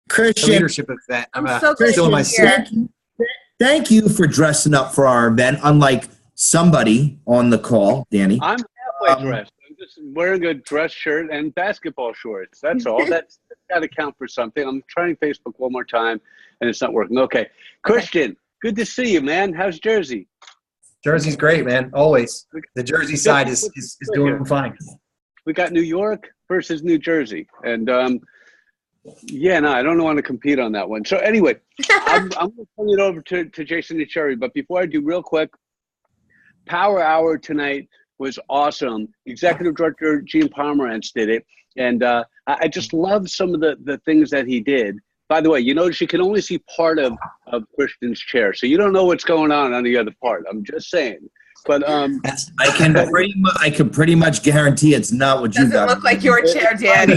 Christian, leadership event. I'm so still in my here. thank you for dressing up for our event, unlike somebody on the call, Danny. I'm halfway dressed. I'm just wearing a dress shirt and basketball shorts. That's all. That's got to count for something. I'm trying Facebook one more time, and it's not working. Okay. Christian, good to see you, man. How's Jersey? Jersey's great, man. Always. The Jersey side is doing fine. We got New York versus New Jersey. And, yeah, no, I don't want to compete on that one. So anyway, I'm going to turn it over to Jason and Sherry. But before I do, real quick, Power Hour tonight was awesome. Executive Director Gene Pomerantz did it. And I just love some of the things that he did. By the way, you notice you can only see part of Christian's chair. So you don't know what's going on the other part. I'm just saying. But I can pretty much guarantee it's not what you got. Doesn't look like your chair, Danny.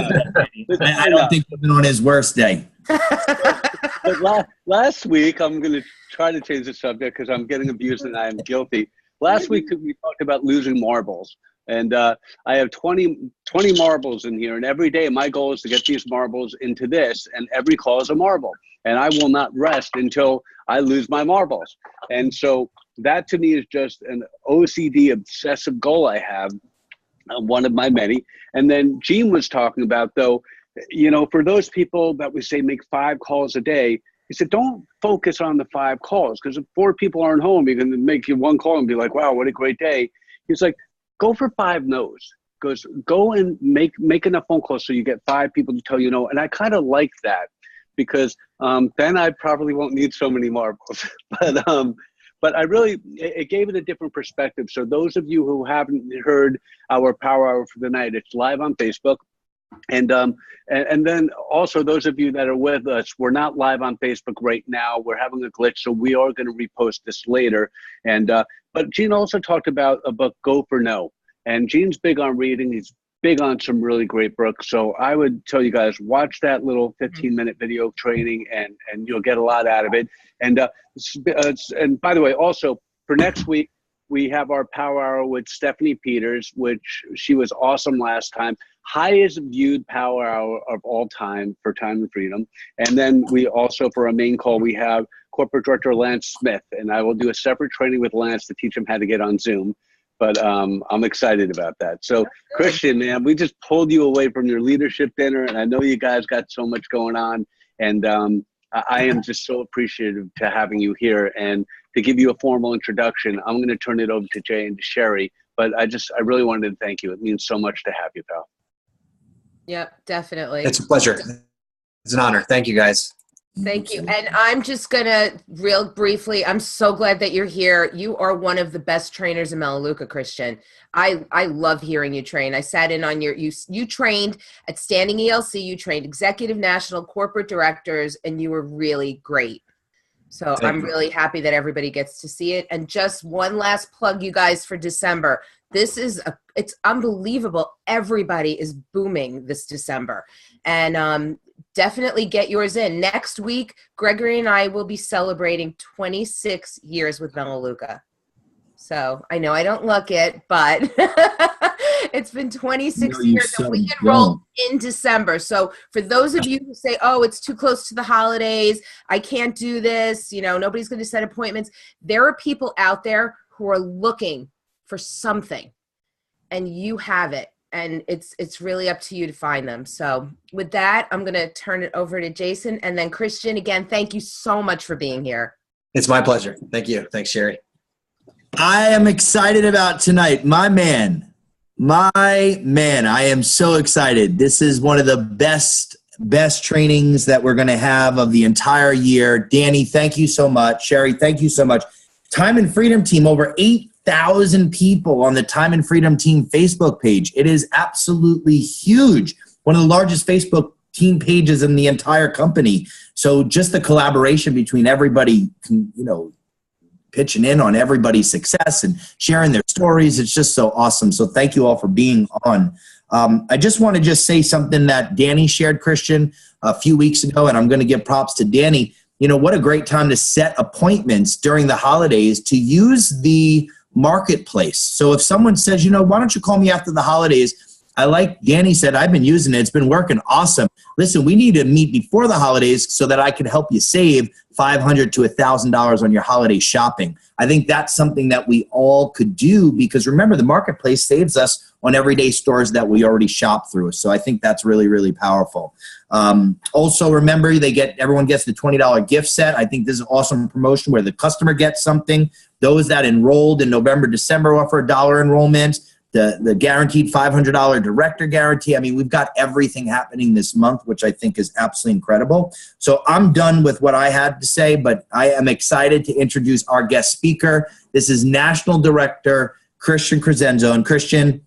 I don't think he's been on his worst day. But last week, I'm going to try to change the subject because I'm getting abused and I am guilty. Last week, we talked about losing marbles. And I have 20 marbles in here. And every day, my goal is to get these marbles into this. And every call is a marble. And I will not rest until I lose my marbles. And so that to me is just an OCD obsessive goal I have, one of my many. And then Gene was talking about, though, for those people that we say make 5 calls a day, he said, don't focus on the 5 calls, because if 4 people aren't home, you can make you 1 call and be like, wow, what a great day. He's like, go for 5 no's. Go and make enough phone calls so you get 5 people to tell you no. And I kind of like that, because then I probably won't need so many marbles. But I really, it gave it a different perspective. So those of you who haven't heard our Power Hour for the night, it's live on Facebook. And then also those of you that are with us, we're not live on Facebook right now. We're having a glitch, so we are going to repost this later. And but Gene also talked about a book, Go for No. And Gene's big on reading. He's big on some really great books. So I would tell you guys, watch that little 15-minute video training, and you'll get a lot out of it. And and by the way, also for next week, we have our Power Hour with Stephanie Peters, which she was awesome last time. Highest viewed Power Hour of all time for Time and Freedom. And then we also, for our main call, we have Corporate Director Lance Smith. And I will do a separate training with Lance to teach him how to get on Zoom. But I'm excited about that. So, Christian, man, we just pulled you away from your leadership dinner. And I know you guys got so much going on. And I am just so appreciative to having you here. And to give you a formal introduction, I'm going to turn it over to Jay and to Sherry. But I really wanted to thank you. It means so much to have you, pal. Yep, definitely. It's a pleasure. It's an honor. Thank you, guys. Thank you. And I'm just going to real briefly, I'm so glad that you're here. You are one of the best trainers in Melaleuca, Christian. I love hearing you train. I sat in on you trained at Standing ELC, you trained executive, national, corporate directors, and you were really great. So I'm really happy that everybody gets to see it. And just one last plug, you guys, for December. It's unbelievable. Everybody is booming this December. And definitely get yours in. Next week, Gregory and I will be celebrating 26 years with Melaleuca. So I know I don't look it, but it's been 26 years and we enrolled in December. So for those of you who say, oh, it's too close to the holidays, I can't do this, nobody's going to set appointments. There are people out there who are looking for something, and you have it. And it's really up to you to find them. So with that, I'm going to turn it over to Jason. And then Christian, again, thank you so much for being here. It's my pleasure. Thank you. Thanks, Sherry. I am excited about tonight. My man, I am so excited. This is one of the best trainings that we're going to have of the entire year. Danny, thank you so much. Sherry, thank you so much. Time and Freedom team, over 8,000 people on the Time and Freedom team Facebook page. It is absolutely huge. One of the largest Facebook team pages in the entire company. So just the collaboration between everybody, pitching in on everybody's success and sharing their stories. It's just so awesome. So thank you all for being on. I just want to say something that Danny shared, Christian, a few weeks ago, and I'm going to give props to Danny. What a great time to set appointments during the holidays to use the marketplace. So if someone says, why don't you call me after the holidays? I like Danny said, I've been using it. It's been working awesome. Listen, we need to meet before the holidays so that I can help you save $500 to $1,000 on your holiday shopping. I think that's something that we all could do because remember, the marketplace saves us on everyday stores that we already shop through. So I think that's really, really powerful. Also, remember, everyone gets the $20 gift set. I think this is an awesome promotion where the customer gets something. Those that enrolled in November, December offer a $1 enrollment. The guaranteed $500 director guarantee. I mean, we've got everything happening this month, which I think is absolutely incredible. So I'm done with what I had to say, but I am excited to introduce our guest speaker. This is National Director Christian Crescenzo. And Christian,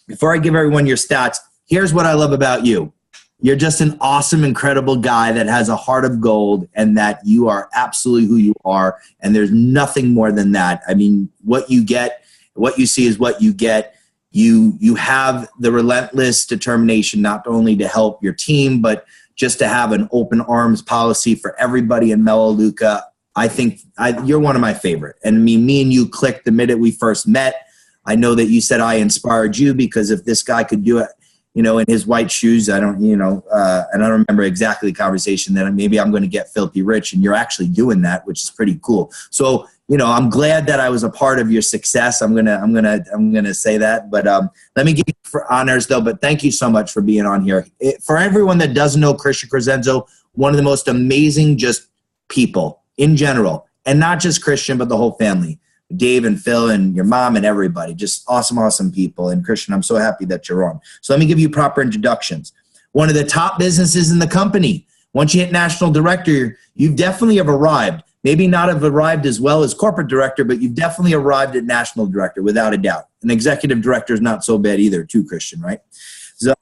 before I give everyone your stats, here's what I love about you. You're just an awesome, incredible guy that has a heart of gold and that you are absolutely who you are. And there's nothing more than that. I mean, what you get, what you see is what you get. You have the relentless determination not only to help your team, but just to have an open arms policy for everybody in Melaleuca. I think you're one of my favorite. And me and you clicked the minute we first met. I know that you said I inspired you because if this guy could do it, in his white shoes, I don't remember exactly the conversation that maybe I'm going to get filthy rich, and you're actually doing that, which is pretty cool. So, I'm glad that I was a part of your success. I'm gonna say that, but let me give you for honors though. But thank you so much for being on here. For everyone that doesn't know Christian Crescenzo, one of the most amazing just people in general, and not just Christian, but the whole family. Dave and Phil and your mom and everybody, just awesome, awesome people. And Christian, I'm so happy that you're on. So let me give you proper introductions. One of the top businesses in the company. Once you hit National Director, you definitely have arrived. Maybe not have arrived as well as Corporate Director, but you've definitely arrived at National Director without a doubt. An Executive Director is not so bad either too, Christian, right? So,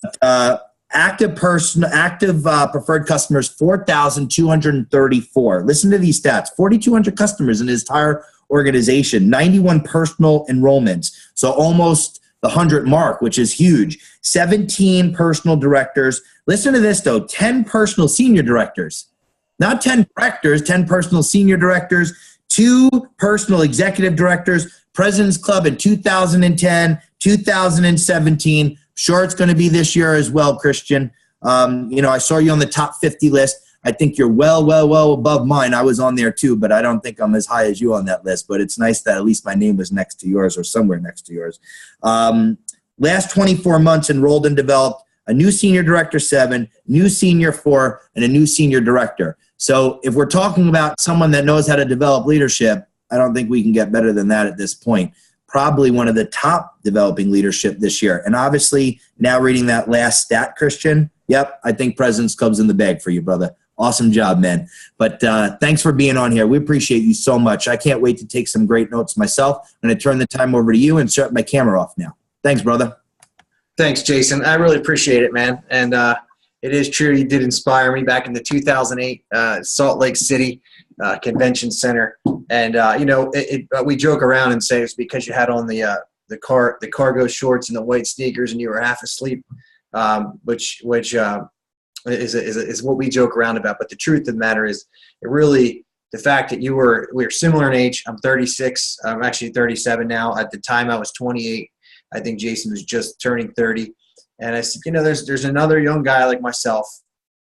active preferred customers, 4,234. Listen to these stats, 4,200 customers in his entire organization, 91 personal enrollments, so almost the 100 mark, which is huge. 17 personal directors. Listen to this, though, 10 personal senior directors. Not 10 directors, 10 personal senior directors, 2 personal executive directors, President's Club in 2010, 2017. Sure, it's going to be this year as well, Christian. I saw you on the top 50 list. I think you're well above mine. I was on there too, but I don't think I'm as high as you on that list. But it's nice that at least my name was next to yours or somewhere next to yours. Last 24 months enrolled and developed a new senior director 7, new senior 4, and a new senior director. So if we're talking about someone that knows how to develop leadership, I don't think we can get better than that at this point. Probably one of the top developing leadership this year. And obviously now reading that last stat, Christian, yep, I think President's Club's in the bag for you, brother. Awesome job, man. But thanks for being on here. We appreciate you so much. I can't wait to take some great notes myself. I'm going to turn the time over to you and shut my camera off now. Thanks, brother. Thanks, Jason. I really appreciate it, man. And it is true. You did inspire me back in the 2008 Salt Lake City Convention Center. And, we joke around and say it's because you had on the cargo shorts and the white sneakers and you were half asleep, which is what we joke around about. But the truth of the matter is the fact that we were similar in age. I'm 36. I'm actually 37 now. At the time I was 28. I think Jason was just turning 30. And I said, there's another young guy like myself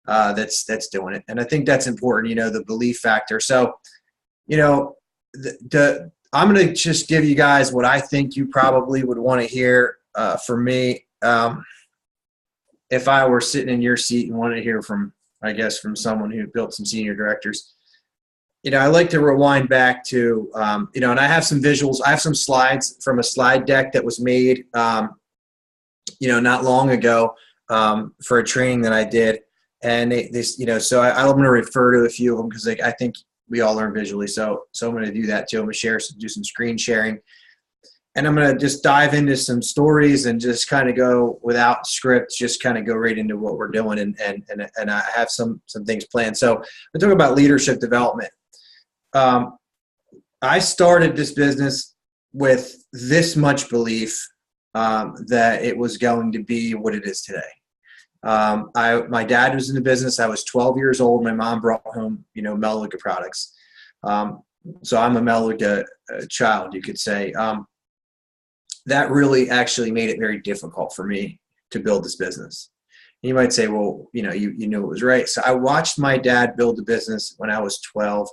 that's doing it. And I think that's important, the belief factor. So, I'm going to just give you guys what I think you probably would want to hear from me. If I were sitting in your seat and wanted to hear from someone who built some senior directors, I like to rewind back to, and I have some visuals. I have some slides from a slide deck that was made, not long ago for a training that I did. And so I'm going to refer to a few of them because I think we all learn visually. So I'm going to do that too. I'm going to do some screen sharing. And I'm going to just dive into some stories and just kind of go without scripts, just kind of go right into what we're doing. And I have some things planned. So we're talking about leadership development. I started this business with this much belief that it was going to be what it is today. My dad was in the business. I was 12 years old. My mom brought home, Melaleuca products. So I'm a Melaleuca child, you could say. That really actually made it very difficult for me to build this business. And you might say, well, you knew it was right. So I watched my dad build the business when I was 12,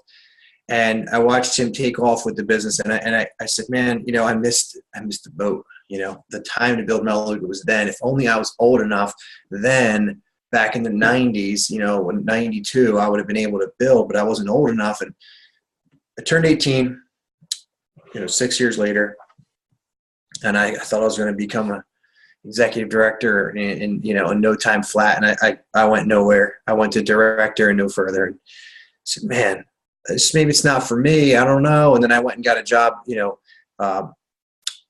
and I watched him take off with the business. And I said, man, I missed the boat. The time to build Melaleuca was then. If only I was old enough then, back in the 90s, when 92, I would have been able to build, but I wasn't old enough. And I turned 18, 6 years later, and I thought I was going to become a executive director in no time flat. And I went nowhere. I went to director and no further. And I said, man, maybe it's not for me. I don't know. And then I went and got a job.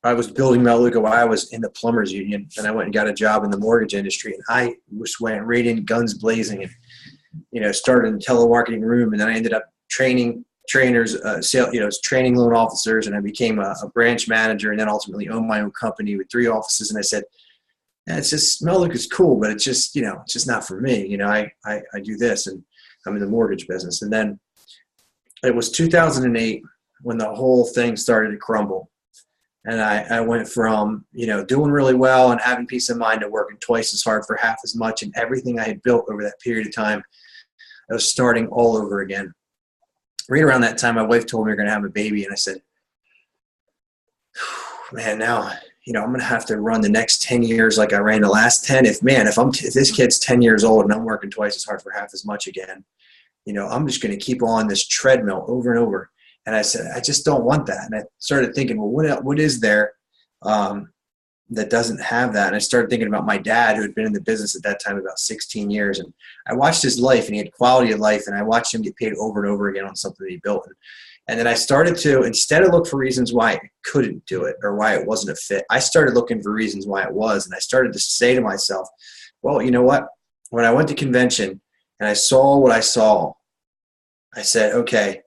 I was building Melaleuca while I was in the plumbers union, and I went and got a job in the mortgage industry. And I went right in guns blazing, and started in the telemarketing room. And then I ended up training trainers, training loan officers, and I became a branch manager, and then ultimately owned my own company with 3 offices. And I said, yeah, it's just, Melaleuca is cool, but it's just, it's just not for me. I do this, and I'm in the mortgage business. And then it was 2008 when the whole thing started to crumble. And I went from, doing really well and having peace of mind to working twice as hard for half as much. And everything I had built over that period of time, I was starting all over again. Right around that time, my wife told me we were going to have a baby. And I said, man, now, I'm going to have to run the next 10 years like I ran the last 10. If this kid's 10 years old and I'm working twice as hard for half as much again, I'm just going to keep on this treadmill over and over. And I said, I just don't want that. And I started thinking, well, what is there that doesn't have that? And I started thinking about my dad, who had been in the business at that time about 16 years. And I watched his life, and he had quality of life. And I watched him get paid over and over again on something that he built. And then I started to, instead of look for reasons why I couldn't do it or why it wasn't a fit, I started looking for reasons why it was. And I started to say to myself, well, you know what? When I went to convention and I saw what I saw, I said, okay,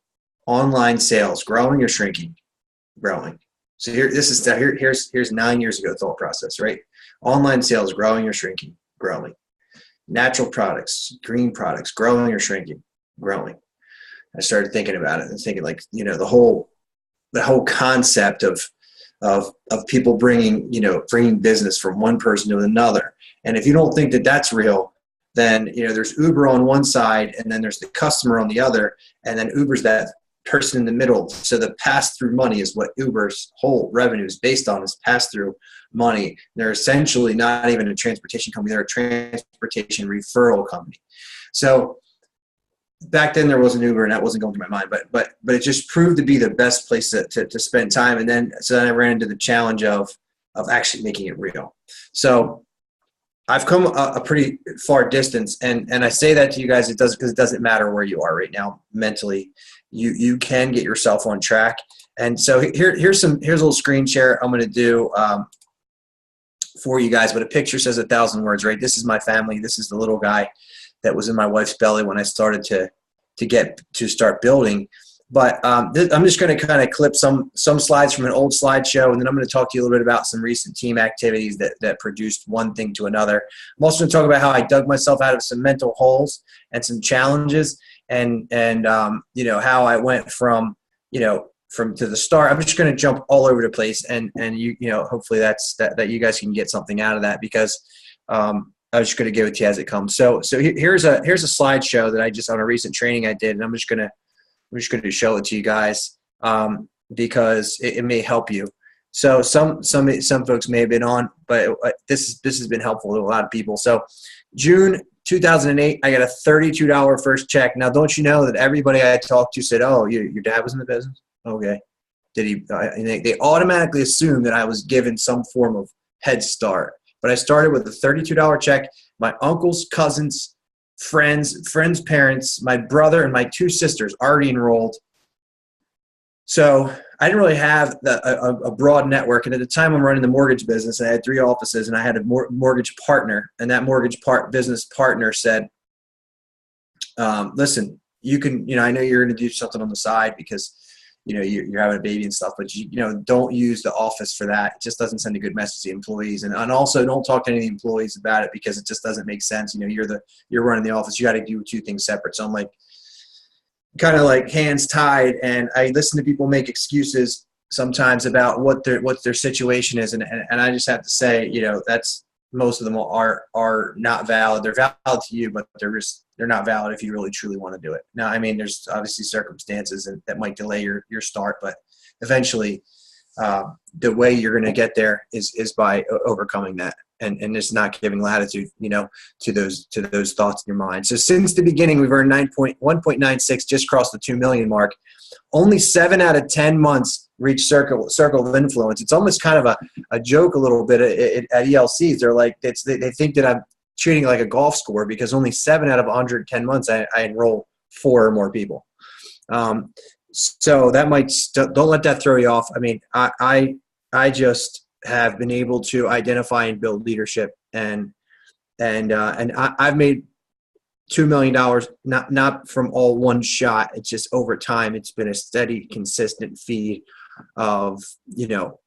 online sales, growing or shrinking? Growing. So here's 9 years ago thought process, right? Online sales, growing or shrinking? Growing. Natural products, green products, growing or shrinking? Growing. I started thinking about it and thinking, like, the whole concept of people bringing business from one person to another. And if you don't think that that's real, then there's Uber on one side, and then there's the customer on the other, and then Uber's that person in the middle. So the pass-through money is what Uber's whole revenue is based on, is pass-through money. They're essentially not even a transportation company. They're a transportation referral company. So back then there was an Uber, and that wasn't going through my mind, but it just proved to be the best place to spend time. And then I ran into the challenge of actually making it real. So I've come a pretty far distance, and I say that to you guys, because it doesn't matter where you are right now mentally. You can get yourself on track. And so here's a little screen share I'm going to do for you guys. But a picture says 1,000 words, right? This is my family. This is the little guy that was in my wife's belly when I started to start building. But I'm just going to kind of clip some slides from an old slideshow, and then I'm going to talk to you a little bit about some recent team activities that produced one thing to another. I'm also going to talk about how I dug myself out of some mental holes and some challenges, and how I went from to the start. I'm just going to jump all over the place, and hopefully that you guys can get something out of that, because I was just going to give it to you as it comes. So here's a slideshow that I just, on a recent training I did, and I'm just going to show it to you guys because it may help you. So some folks may have been on, but this has been helpful to a lot of people. So June 2008, I got a $32 first check. Now, don't you know that everybody I talked to said, "Oh, your dad was in the business? Okay." Did he? And they automatically assumed that I was given some form of head start. But I started with a $32 check. My uncles, cousins, friends' parents, my brother, and my 2 sisters already enrolled. So I didn't really have a broad network. And at the time, I'm running the mortgage business. I had 3 offices, and I had a mortgage partner. And that business partner said, "Listen, you can. I know you're going to do something on the side because you're having a baby and stuff, but don't use the office for that. It just doesn't send a good message to the employees, and also don't talk to any of the employees about it because it just doesn't make sense. You're running the office. You got to do 2 things separate." So I'm like, kind of like hands tied, and I listen to people make excuses sometimes about what their situation is, and I just have to say, most of them are not valid. They're valid to you, but they're not valid if you really truly want to do it. Now, I mean, there's obviously circumstances that might delay your start, but eventually the way you're going to get there is by overcoming that and just not giving latitude, to those thoughts in your mind. So since the beginning, we've earned 1.96, just crossed the 2 million mark. Only 7 out of 10 months reach circle of influence. It's almost kind of a joke a little bit at ELCs. They're like, they think that I'm treating it like a golf score because only 7 out of 110 months I enroll 4 or more people. So that don't let that throw you off. I mean, I just have been able to identify and build leadership, and I've made $2 million, not from all one shot. It's just over time. It's been a steady, consistent feed of,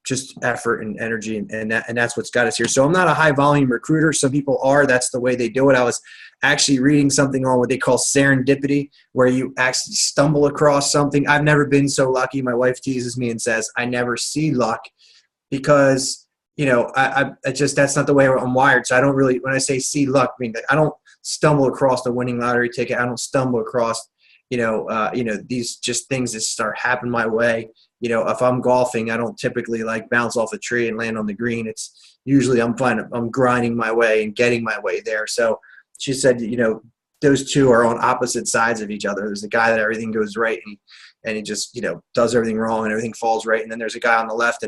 just effort and energy. And that's what's got us here. So I'm not a high volume recruiter. Some people are, that's the way they do it. I was actually reading something on what they call serendipity, where you actually stumble across something. I've never been so lucky. My wife teases me and says, I never see luck because, I just, that's not the way I'm wired. So I don't really, when I say see luck, I mean, I don't stumble across the winning lottery ticket. I don't stumble across, these just things that start happening my way. If I'm golfing, I don't typically like bounce off a tree and land on the green. It's usually I'm grinding my way and getting my way there. So she said, those two are on opposite sides of each other. There's a guy that everything goes right and he just, does everything wrong and everything falls right. And then there's a guy on the left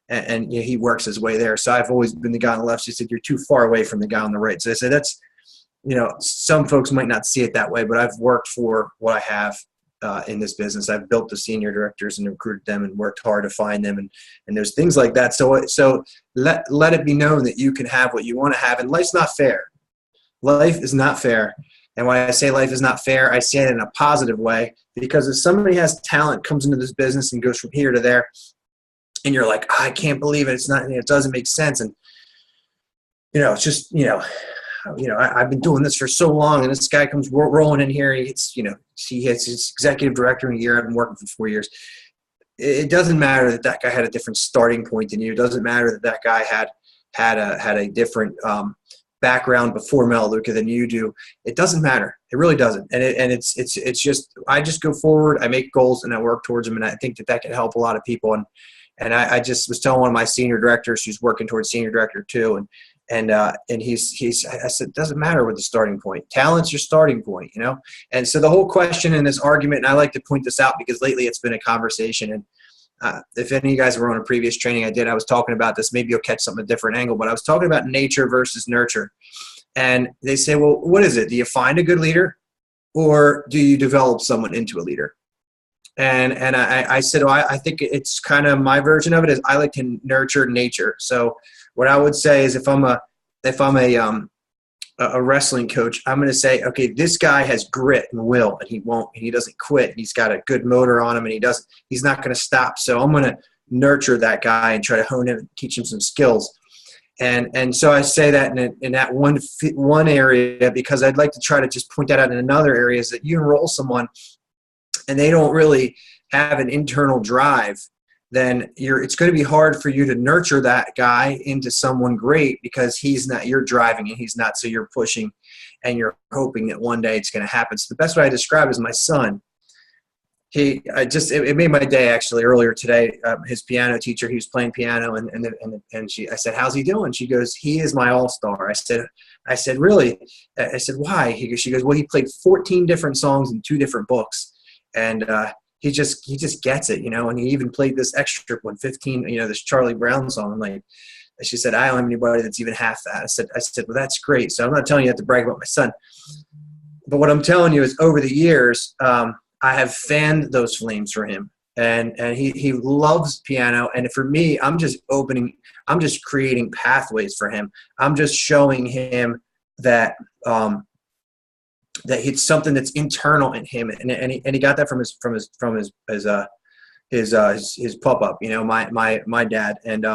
and he works his way there. So I've always been the guy on the left. She said, you're too far away from the guy on the right. So I said, that's, some folks might not see it that way, but I've worked for what I have in this business. I've built the senior directors and recruited them and worked hard to find them. And there's things like that. So let it be known that you can have what you want to have. And life's not fair. Life is not fair. And when I say life is not fair, I say it in a positive way, because if somebody has talent, comes into this business and goes from here to there, and you're like, I can't believe it. It's not, it doesn't make sense. And, it's just, I've been doing this for so long, and this guy comes rolling in here. He hits his executive director in a year. I've been working for 4 years. It doesn't matter that guy had a different starting point than you. It doesn't matter that guy had a different background before Melaleuca than you do. It doesn't matter. It really doesn't. And it's just, I just go forward. I make goals and I work towards them. And I think that can help a lot of people. And I just was telling one of my senior directors who's working towards senior director too. And I said, it doesn't matter what the starting point. Talent's your starting point, And so the whole question in this argument, and I like to point this out because lately it's been a conversation. And if any of you guys were on a previous training I did, I was talking about this. Maybe you'll catch something a different angle, but I was talking about nature versus nurture. And they say, well, what is it? Do you find a good leader, or do you develop someone into a leader? And I said, well, I think it's kind of my version of it is I like to nurture nature. So what I would say is if I'm a wrestling coach, I'm going to say, okay, this guy has grit and will, and he doesn't quit. He's got a good motor on him, and he's not going to stop. So I'm going to nurture that guy and try to hone him and teach him some skills. And so I say that in that one area, because I'd like to try to just point that out in another area, is that you enroll someone and they don't really have an internal drive, then it's going to be hard for you to nurture that guy into someone great, because you're driving and he's not. So you're pushing and you're hoping that one day it's going to happen. So the best way I describe is my son. It made my day actually earlier today. His piano teacher, he was playing piano and I said, how's he doing? She goes, he is my all-star. I said, really? I said, why? She goes, well, he played 14 different songs in 2 different books. And, he just gets it, and he even played this extra one, 15, this Charlie Brown song. I'm like, she said, I don't have anybody that's even half that. I said, well, that's great. So I'm not telling you to brag about my son, but what I'm telling you is over the years, I have fanned those flames for him, and he loves piano. And for me, I'm just creating pathways for him. I'm just showing him that, that it's something that's internal in him, and he got that from his pop-up, my dad, and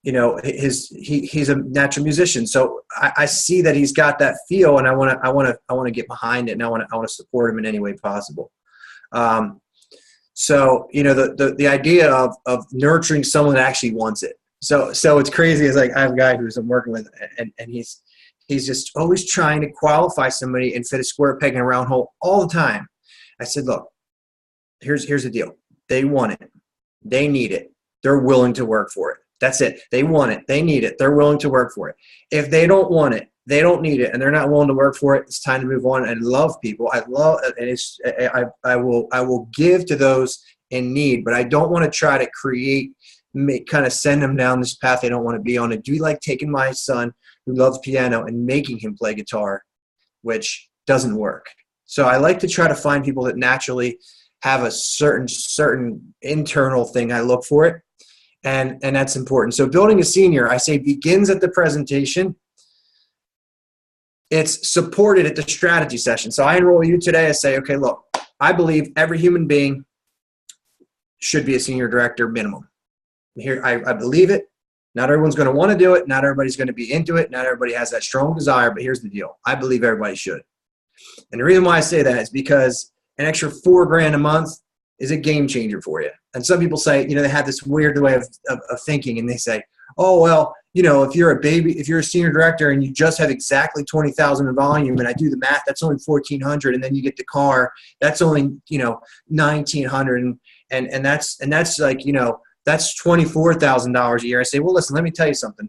he's a natural musician, so I see that he's got that feel, and I want to get behind it, and I want to support him in any way possible. So the idea of nurturing someone that actually wants it. So it's crazy. It's like I have a guy who's I'm working with, and he's just always trying to qualify somebody and fit a square peg in a round hole all the time. I said, look, here's the deal. They want it. They need it. They're willing to work for it. That's it. They want it. They need it. They're willing to work for it. If they don't want it, they don't need it, and they're not willing to work for it, it's time to move on. I love people. I will give to those in need, but I don't want to try to kind of send them down this path they don't want to be on. I do like taking my son who loves piano and making him play guitar, which doesn't work. So I like to try to find people that naturally have a certain internal thing. I look for it, and that's important. So building a senior, I say, begins at the presentation. It's supported at the strategy session. So I enroll you today. I say, okay, look, I believe every human being should be a senior director minimum. Here, I believe it. Not everyone's going to want to do it. Not everybody's going to be into it. Not everybody has that strong desire, but here's the deal. I believe everybody should. And the reason why I say that is because an extra $4,000 a month is a game changer for you. And some people say, they have this weird way of thinking, and they say, oh, well, if you're a senior director and you just have exactly 20,000 in volume, and I do the math, that's only 1,400, and then you get the car, that's only 1,900, and that's like that's $24,000 a year. I say, well, listen, let me tell you something.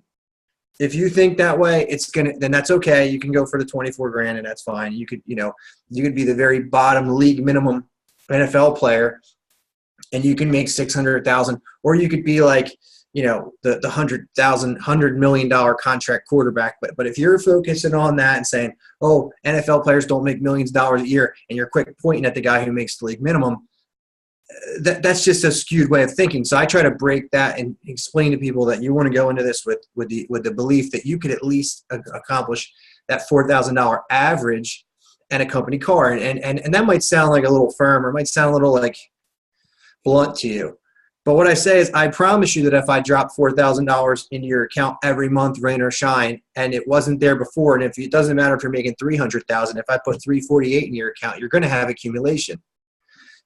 If you think that way, then that's okay. You can go for the $24,000, and that's fine. You could be the very bottom league minimum NFL player, and you can make $600,000, or you could be like, the $100 million contract quarterback. But if you're focusing on that and saying, oh, NFL players don't make millions of dollars a year, and you're quick pointing at the guy who makes the league minimum, that's just a skewed way of thinking. So I try to break that and explain to people that you want to go into this with the belief that you could at least accomplish that $4,000 average and a company car. And that might sound like a little firm, or it might sound a little like blunt to you. But what I say is, I promise you that if I drop $4,000 into your account every month, rain or shine, and it wasn't there before, and it doesn't matter if you're making $300,000, if I put $348 in your account, you're going to have accumulation,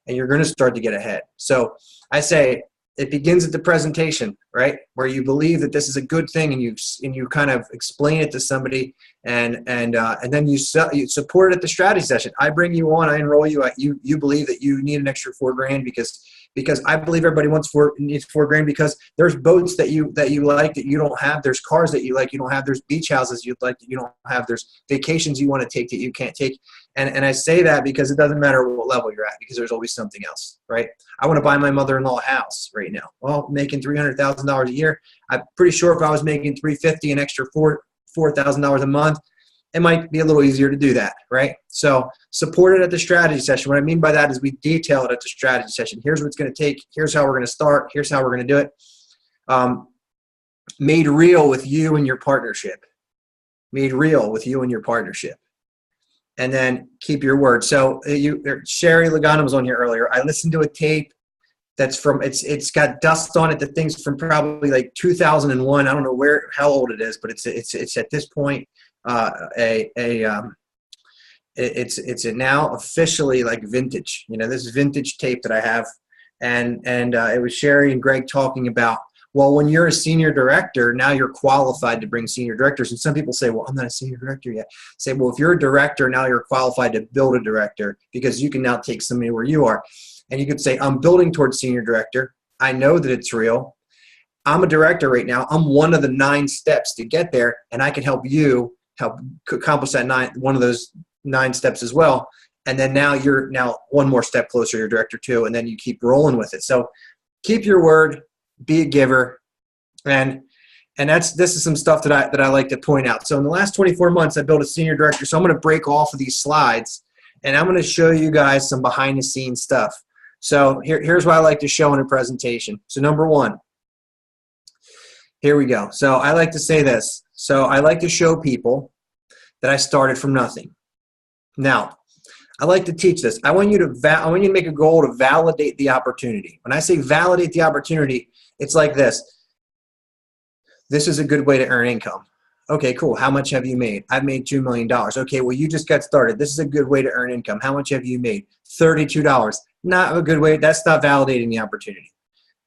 and you're going to start to get ahead. So I say it begins at the presentation, right, where you believe that this is a good thing, and you kind of explain it to somebody, and then you support it at the strategy session. I bring you on, I enroll you. You believe that you need an extra $4,000 because I believe everybody needs $4,000, because there's boats that you like that you don't have. There's cars that you like you don't have. There's beach houses you'd like that you don't have. There's vacations you want to take that you can't take. And I say that because it doesn't matter what level you're at, because there's always something else, right? I want to buy my mother-in-law a house right now. Well, making $300,000 a year, I'm pretty sure if I was making $350, an extra $4,000 a month, it might be a little easier to do that, right? So support it at the strategy session. What I mean by that is we detail it at the strategy session. Here's what it's going to take. Here's how we're going to start. Here's how we're going to do it. Made real with you and your partnership. Made real with you and your partnership. And then keep your word. So Sherry Lagana was on here earlier. I listened to a tape that's from, it's got dust on it. The thing's from probably like 2001. I don't know how old it is, but it's at this point, it's now officially like vintage. This is vintage tape that I have, and it was Sherry and Greg talking about, well, when you're a senior director, now you're qualified to bring senior directors. And some people say, well, I'm not a senior director yet. Say, well, if you're a director, now you're qualified to build a director, because you can now take somebody where you are. And you could say, I'm building towards senior director. I know that it's real. I'm a director right now. I'm one of the 9 steps to get there, and I can help you help accomplish one of those 9 steps as well. And then now you're one more step closer, you're director 2, and then you keep rolling with it. So keep your word, be a giver. And this is some stuff that I like to point out. So in the last 24 months, I built a senior director. So I'm going to break off of these slides, and I'm going to show you guys some behind the scenes stuff. So here's what I like to show in a presentation. So number 1, here we go. So I like to say this. So I like to show people that I started from nothing. Now, I like to teach this. I want you to make a goal to validate the opportunity. When I say validate the opportunity, it's like this. This is a good way to earn income. Okay, cool. How much have you made? I've made $2 million. Okay, well, you just got started. This is a good way to earn income. How much have you made? $32. Not a good way. That's not validating the opportunity.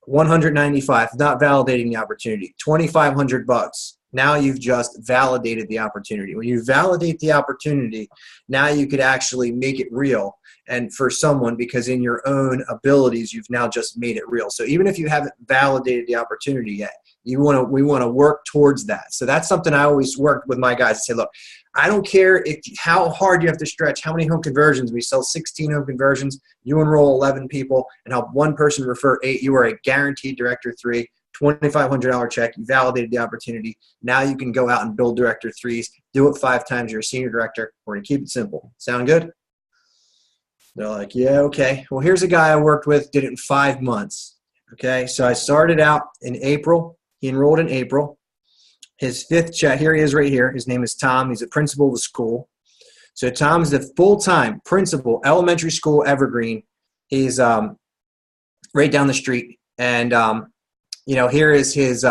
$195, not validating the opportunity. $2,500. Now you've just validated the opportunity. When you validate the opportunity, now you could actually make it real. And for someone, because in your own abilities, you've now just made it real. So even if you haven't validated the opportunity yet, we want to work towards that. So that's something I always work with my guys to say, look, I don't care how hard you have to stretch, how many home conversions. We sell 16 home conversions. You enroll 11 people and help one person refer 8. You are a guaranteed Director 3, $2,500 check. You validated the opportunity. Now you can go out and build Director 3s. Do it 5 times. You're a senior director. We're going to keep it simple. Sound good? They're like, yeah, okay. Well, here's a guy I worked with, did it in 5 months. Okay, so I started out in April. He enrolled in April. His 5th check, here he is right here. His name is Tom. He's a principal of the school. So Tom's the full-time principal, elementary school, Evergreen. He's right down the street. And, here is his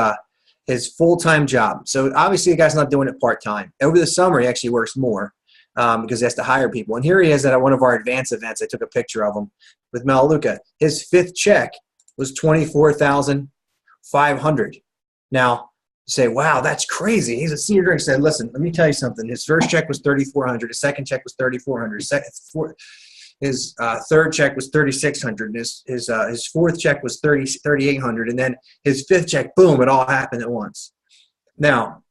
full-time job. So obviously the guy's not doing it part-time. Over the summer, he actually works more because he has to hire people. And here he is at one of our advance events. I took a picture of him with Melaleuca. His 5th check was $24,500. Now, you say, wow, that's crazy. He's a senior director. Said, listen, let me tell you something. His first check was $3,400. His second check was $3,400. His third check was $3,600. His fourth check was $3,800. And then his 5th check, boom, it all happened at once. Now,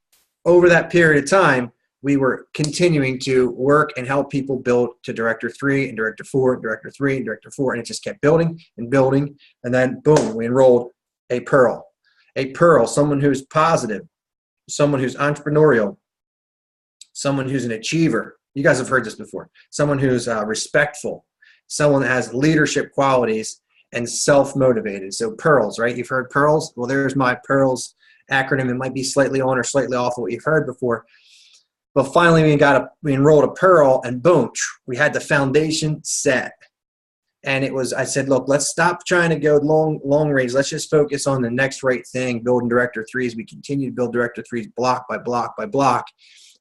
over that period of time, we were continuing to work and help people build to Director 3 and Director 4 and Director 3 and Director 4. And it just kept building and building. And then, boom, we enrolled a Pearl. A Pearl, someone who's positive, someone who's entrepreneurial, someone who's an achiever. You guys have heard this before. Someone who's respectful, someone that has leadership qualities and self-motivated. So Pearls, right? You've heard Pearls? Well, there's my Pearls acronym. It might be slightly on or slightly off of what you've heard before. But finally, we enrolled a Pearl, and boom, we had the foundation set. And I said, look, let's stop trying to go long range. Let's just focus on the next right thing, building Director 3s. We continue to build Director 3s block by block by block.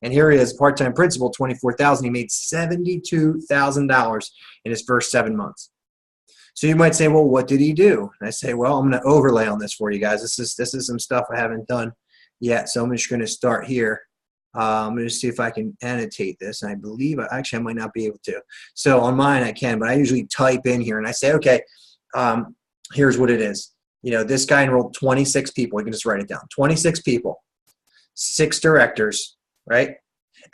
And here he is, part-time principal, $24,000. He made $72,000 in his first 7 months. So you might say, well, what did he do? And I say, well, I'm going to overlay on this for you guys. This is some stuff I haven't done yet. So I'm just going to start here. I'm going to see if I can annotate this. And I believe, I might not be able to. So on mine I can, but I usually type in here and I say, okay, here's what it is. This guy enrolled 26 people. You can just write it down. 26 people, 6 directors, right?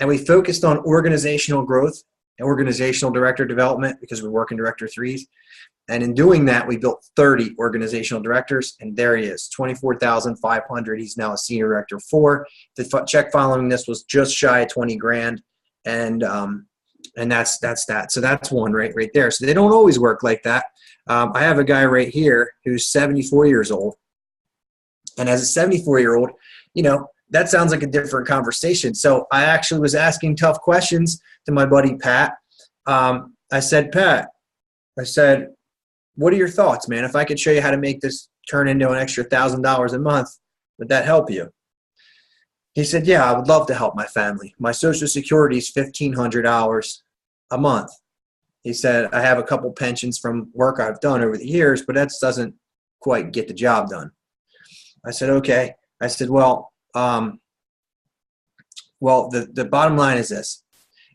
And we focused on organizational growth and organizational director development because we work in Director 3s. And in doing that, we built 30 organizational directors, and there he is, $24,500. He's now a senior director 4. The check following this was just shy of $20,000, and that's that. So that's one right there. So they don't always work like that. I have a guy right here who's 74 years old, and as a 74-year-old, that sounds like a different conversation. So I actually was asking tough questions to my buddy Pat. I said, Pat, what are your thoughts, man? If I could show you how to make this turn into an extra $1,000 a month, would that help you? He said, yeah, I would love to help my family. My Social Security is $1,500 a month. He said, I have a couple pensions from work I've done over the years, but that doesn't quite get the job done. I said, okay. I said, the bottom line is this.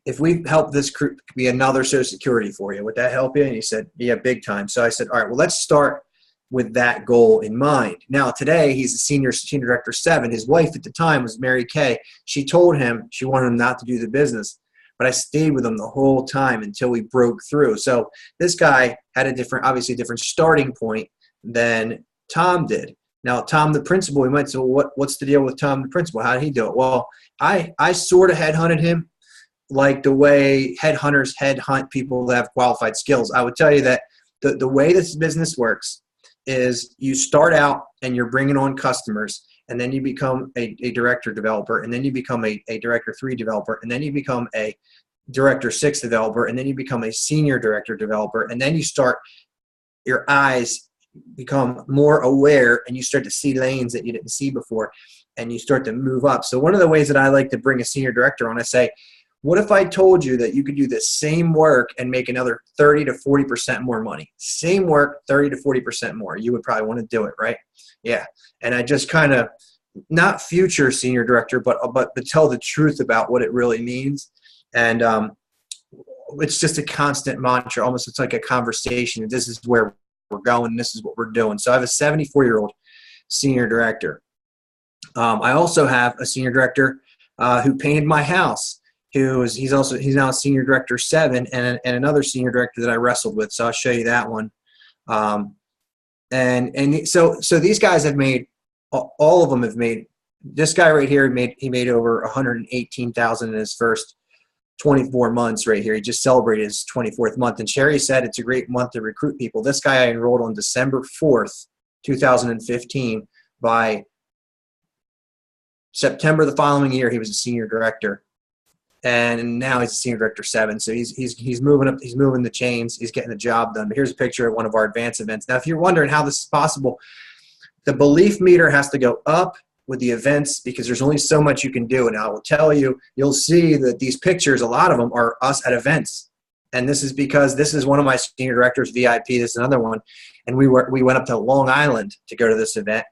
If we help this group be another Social Security for you, would that help you? And he said, yeah, big time. So I said, all right, well, let's start with that goal in mind. Now, today, he's a senior director 7. His wife at the time was Mary Kay. She told him she wanted him not to do the business, but I stayed with him the whole time until we broke through. So this guy had obviously a different starting point than Tom did. Now, Tom, the principal, we might say, well, what's the deal with Tom, the principal? How did he do it? Well, I sort of headhunted him, like the way headhunters headhunt people that have qualified skills. I would tell you that the way this business works is you start out and you're bringing on customers, and then you become a director developer, and then you become a Director 3 developer, and then you become a Director 6 developer, and then you become a senior director developer, and then your eyes become more aware and you start to see lanes that you didn't see before, and you start to move up. So one of the ways that I like to bring a senior director on, I say, What if I told you that you could do the same work and make another 30 to 40% more money? Same work, 30 to 40% more. You would probably want to do it, right? Yeah. And I just kind of, not future senior director, but tell the truth about what it really means. And it's just a constant mantra. Almost it's like a conversation. This is where we're going. This is what we're doing. So I have a 74-year-old senior director. I also have a senior director who painted my house. He's now a senior director 7, and another senior director that I wrestled with. So I'll show you that one. So these guys have made, all of them have made. This guy right here he made over $118,000 in his first 24 months right here. He just celebrated his 24th month. And Sherry said it's a great month to recruit people. This guy I enrolled on December 4th, 2015. By September the following year, he was a senior director. And now he's a senior director 7. So he's moving up. He's moving the chains. He's getting the job done. But here's a picture of one of our advanced events. Now, if you're wondering how this is possible, the belief meter has to go up with the events because there's only so much you can do. And I will tell you, you'll see that these pictures, a lot of them are us at events. And this is because this is one of my senior directors, VIP. This is another one. And we went up to Long Island to go to this event.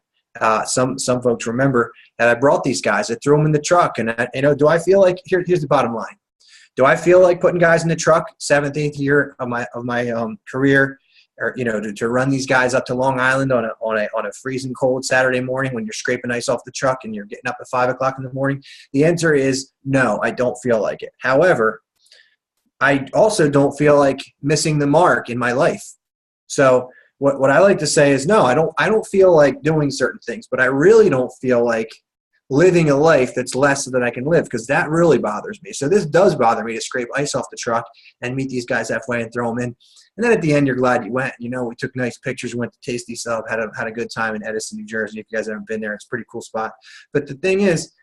Some folks remember that I brought these guys. I threw them in the truck. And do I feel like here's the bottom line? Do I feel like putting guys in the truck 7th, 8th year of my career, or to run these guys up to Long Island on a freezing cold Saturday morning when you're scraping ice off the truck and you're getting up at 5 o'clock in the morning? The answer is no. I don't feel like it. However, I also don't feel like missing the mark in my life. So what I like to say is no, I don't feel like doing certain things, but I really don't feel like living a life that's less than I can live, because that really bothers me. So this does bother me, to scrape ice off the truck and meet these guys halfway and throw them in. And then at the end, you're glad you went. We took nice pictures. We went to Tasty Sub, had a good time in Edison, New Jersey. If you guys haven't been there, it's a pretty cool spot. But the thing is,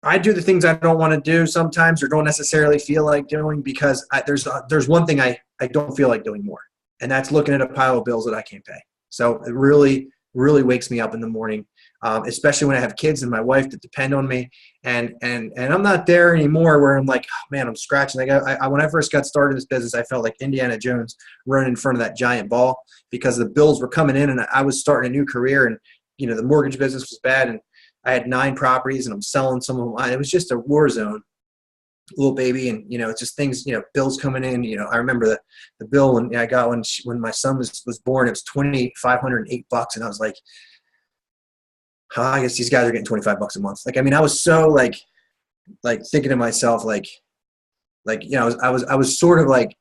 I do the things I don't want to do sometimes, or don't necessarily feel like doing, because there's one thing I don't feel like doing more, and that's looking at a pile of bills that I can't pay. So it really, really wakes me up in the morning, especially when I have kids and my wife that depend on me. And I'm not there anymore where I'm like, oh, man, I'm scratching. When I first got started in this business, I felt like Indiana Jones running in front of that giant ball, because the bills were coming in and I was starting a new career, and the mortgage business was bad, and I had 9 properties and I'm selling some of them. It was just a war zone, little baby. And, it's just things, bills coming in. I remember the bill when I got when my son was born, it was $2,508. And I was like, I guess these guys are getting $25 a month. I was so like thinking to myself, I was sort of like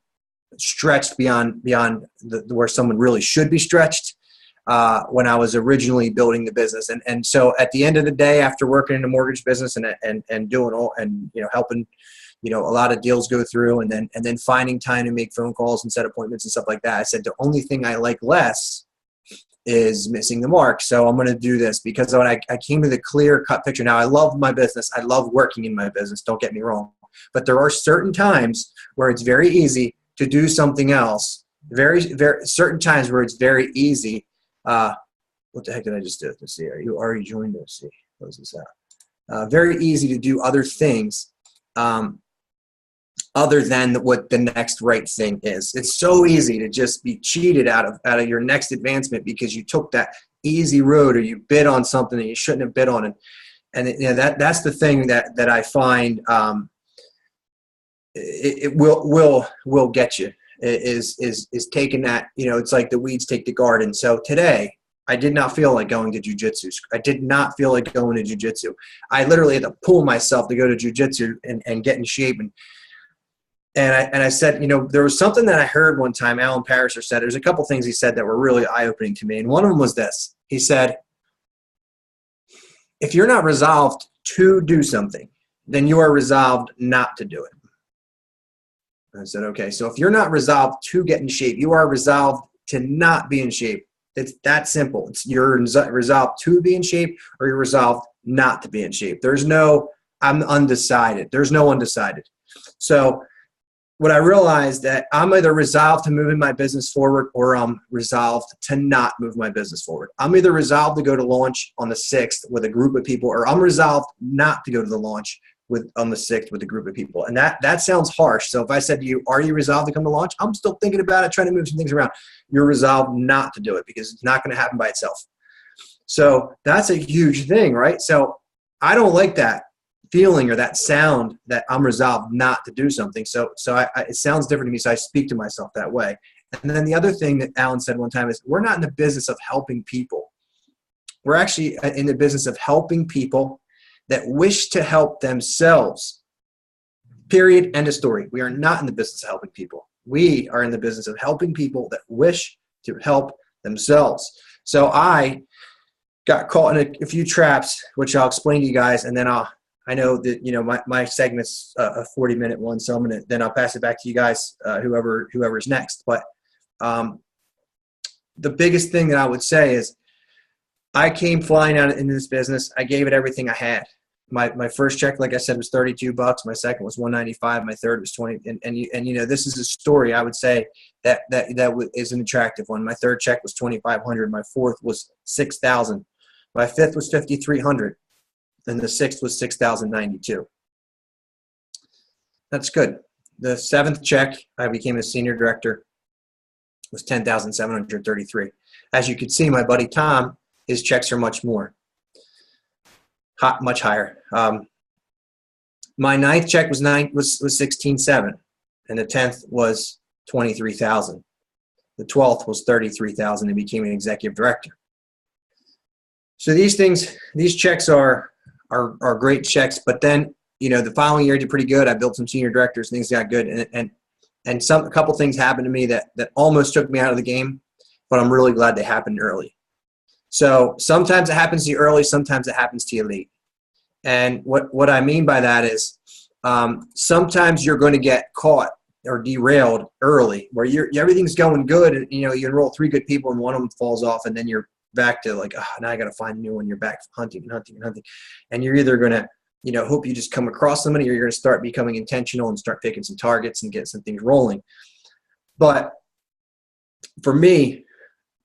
stretched beyond where someone really should be stretched. When I was originally building the business. And so at the end of the day, after working in the mortgage business and doing all, and, helping, a lot of deals go through, and then finding time to make phone calls and set appointments and stuff like that, I said, the only thing I like less is missing the mark. So I'm going to do this, because when I came to the clear cut picture. Now, I love my business. I love working in my business. Don't get me wrong. But there are certain times where it's very easy to do something else. Very, very certain times where it's very easy. What the heck did I just do? Let's see. Are you already joined us? See, close this out. Very easy to do other things other than what the next right thing is. It's so easy to just be cheated out of your next advancement because you took that easy road, or you bid on something that you shouldn't have bid on. And that's the thing that I find it will get you. Is taking that, it's like the weeds take the garden. So today, I did not feel like going to jiu-jitsu. I did not feel like going to jiu-jitsu. I literally had to pull myself to go to jiu-jitsu and get in shape. And I said, there was something that I heard one time, Alan Parisher said. There's a couple things he said that were really eye-opening to me. And one of them was this. He said, if you're not resolved to do something, then you are resolved not to do it. I said, okay, so if you're not resolved to get in shape, you are resolved to not be in shape. It's that simple. You're resolved to be in shape, or you're resolved not to be in shape. I'm undecided. There's no undecided. So what I realized, that I'm either resolved to moving my business forward, or I'm resolved to not move my business forward. I'm either resolved to go to launch on the 6th with a group of people, or I'm resolved not to go to the launch on the 6th with a group of people. And that sounds harsh. So if I said to you, are you resolved to come to launch? I'm still thinking about it, trying to move some things around. You're resolved not to do it because it's not going to happen by itself. So that's a huge thing, right? So I don't like that feeling or that sound that I'm resolved not to do something. So it sounds different to me. So I speak to myself that way. And then the other thing that Alan said one time is we're not in the business of helping people. We're actually in the business of helping people that wish to help themselves. Period. End of story. We are not in the business of helping people. We are in the business of helping people that wish to help themselves. So I got caught in a few traps, which I'll explain to you guys, and then I know that my segment's a 40-minute one, so I'll pass it back to you guys, whoever's next. But the biggest thing that I would say is I came flying out into this business. I gave it everything I had. My first check, like I said, was $32. My second was $195. My third was $20. And this is a story I would say that is an attractive one. My third check was $2,500. My fourth was $6,000. My fifth was $5,300. And the sixth was $6,092. That's good. The seventh check, I became a senior director, was $10,733. As you can see, my buddy Tom, his checks are much more. Much higher. My ninth check was $16,700, and the 10th was $23,000. The 12th was $33,000 and became an executive director. So these checks are great checks. But then the following year I did pretty good. I built some senior directors. Things got good, and a couple things happened to me that almost took me out of the game. But I'm really glad they happened early. So sometimes it happens to you early, sometimes it happens to you late. And what I mean by that is sometimes you're going to get caught or derailed early where everything's going good and you enroll 3 good people and one of them falls off and then you're back to like, now I got to find a new one. You're back hunting. And you're either going to hope you just come across somebody or you're going to start becoming intentional and start picking some targets and get some things rolling. But for me,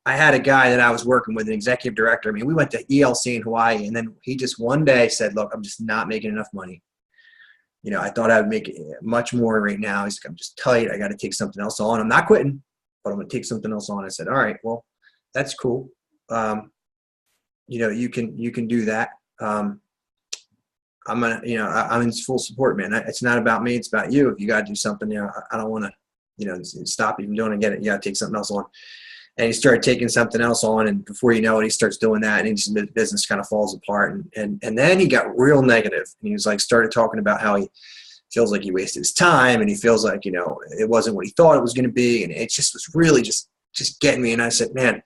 I had a guy that I was working with, an executive director. I mean, we went to ELC in Hawaii, and then he just one day said, look, I'm just not making enough money. I thought I would make much more right now. He's like, I'm just tight. I got to take something else on. I'm not quitting, but I'm going to take something else on. I said, all right, well, that's cool. You can do that. I'm in full support, man. It's not about me. It's about you. If you got to do something, I don't want to, stop you from doing it. Get it. You got to take something else on. And he started taking something else on, and before you know it, he starts doing that, and his business kind of falls apart. And then he got real negative, and he was like, started talking about how he feels like he wasted his time, and he feels like it wasn't what he thought it was going to be, and it just was really just getting me. And I said, man,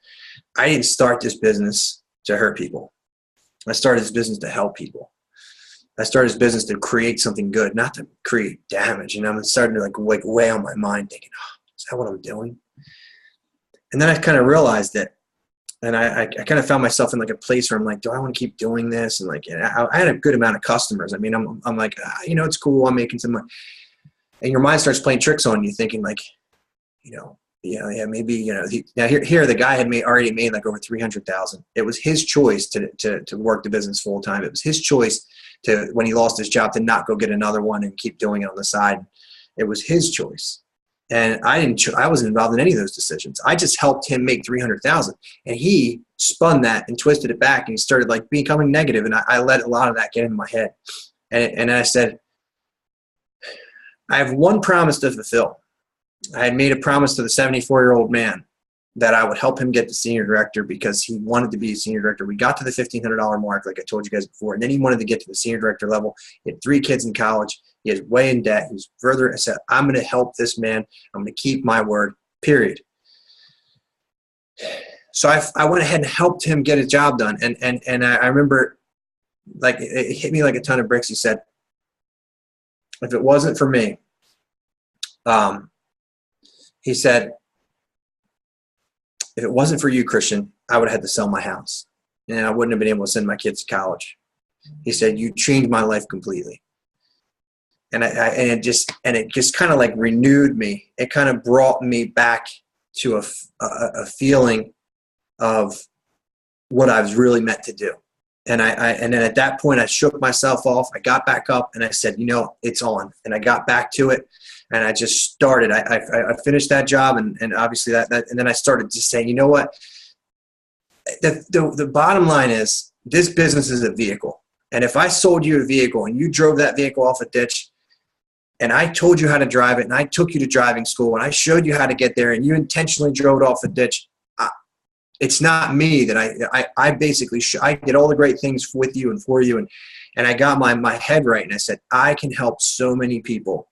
I didn't start this business to hurt people. I started this business to help people. I started this business to create something good, not to create damage. And I'm starting to like weigh on my mind, thinking, is that what I'm doing? And then I kind of realized it, and I kind of found myself in like a place where I'm like, do I want to keep doing this? And like, I had a good amount of customers. I mean, I'm like, it's cool. I'm making some money. And your mind starts playing tricks on you, thinking like, maybe, now here the guy had already made like over 300,000. It was his choice to work the business full time. It was his choice to, when he lost his job, to not go get another one and keep doing it on the side. It was his choice. And I wasn't involved in any of those decisions. I just helped him make 300,000, and he spun that and twisted it back, and he started like becoming negative. And I let a lot of that get into my head. And I said, I have one promise to fulfill. I had made a promise to the 74-year-old man that I would help him get to senior director because he wanted to be a senior director. We got to the $1,500 mark, like I told you guys before, and then he wanted to get to the senior director level. He had 3 kids in college. He was way in debt. He was further. I said, I'm going to help this man. I'm going to keep my word, period. So I went ahead and helped him get his job done. And I remember, like, it hit me like a ton of bricks. He said, if it wasn't for me, he said, if it wasn't for you, Christian, I would have had to sell my house, and I wouldn't have been able to send my kids to college. He said, you changed my life completely. And it just kind of like renewed me. It kind of brought me back to a feeling of what I was really meant to do. And and then at that point I shook myself off. I got back up and I said, it's on. And I got back to it and I just started. I finished that job and obviously that and then I started just saying, you know what? The bottom line is this business is a vehicle. And if I sold you a vehicle and you drove that vehicle off a ditch and I told you how to drive it and I took you to driving school and I showed you how to get there and you intentionally drove it off a ditch, it's not me that I basically I did all the great things with you and for you and I got my head right and I said I can help so many people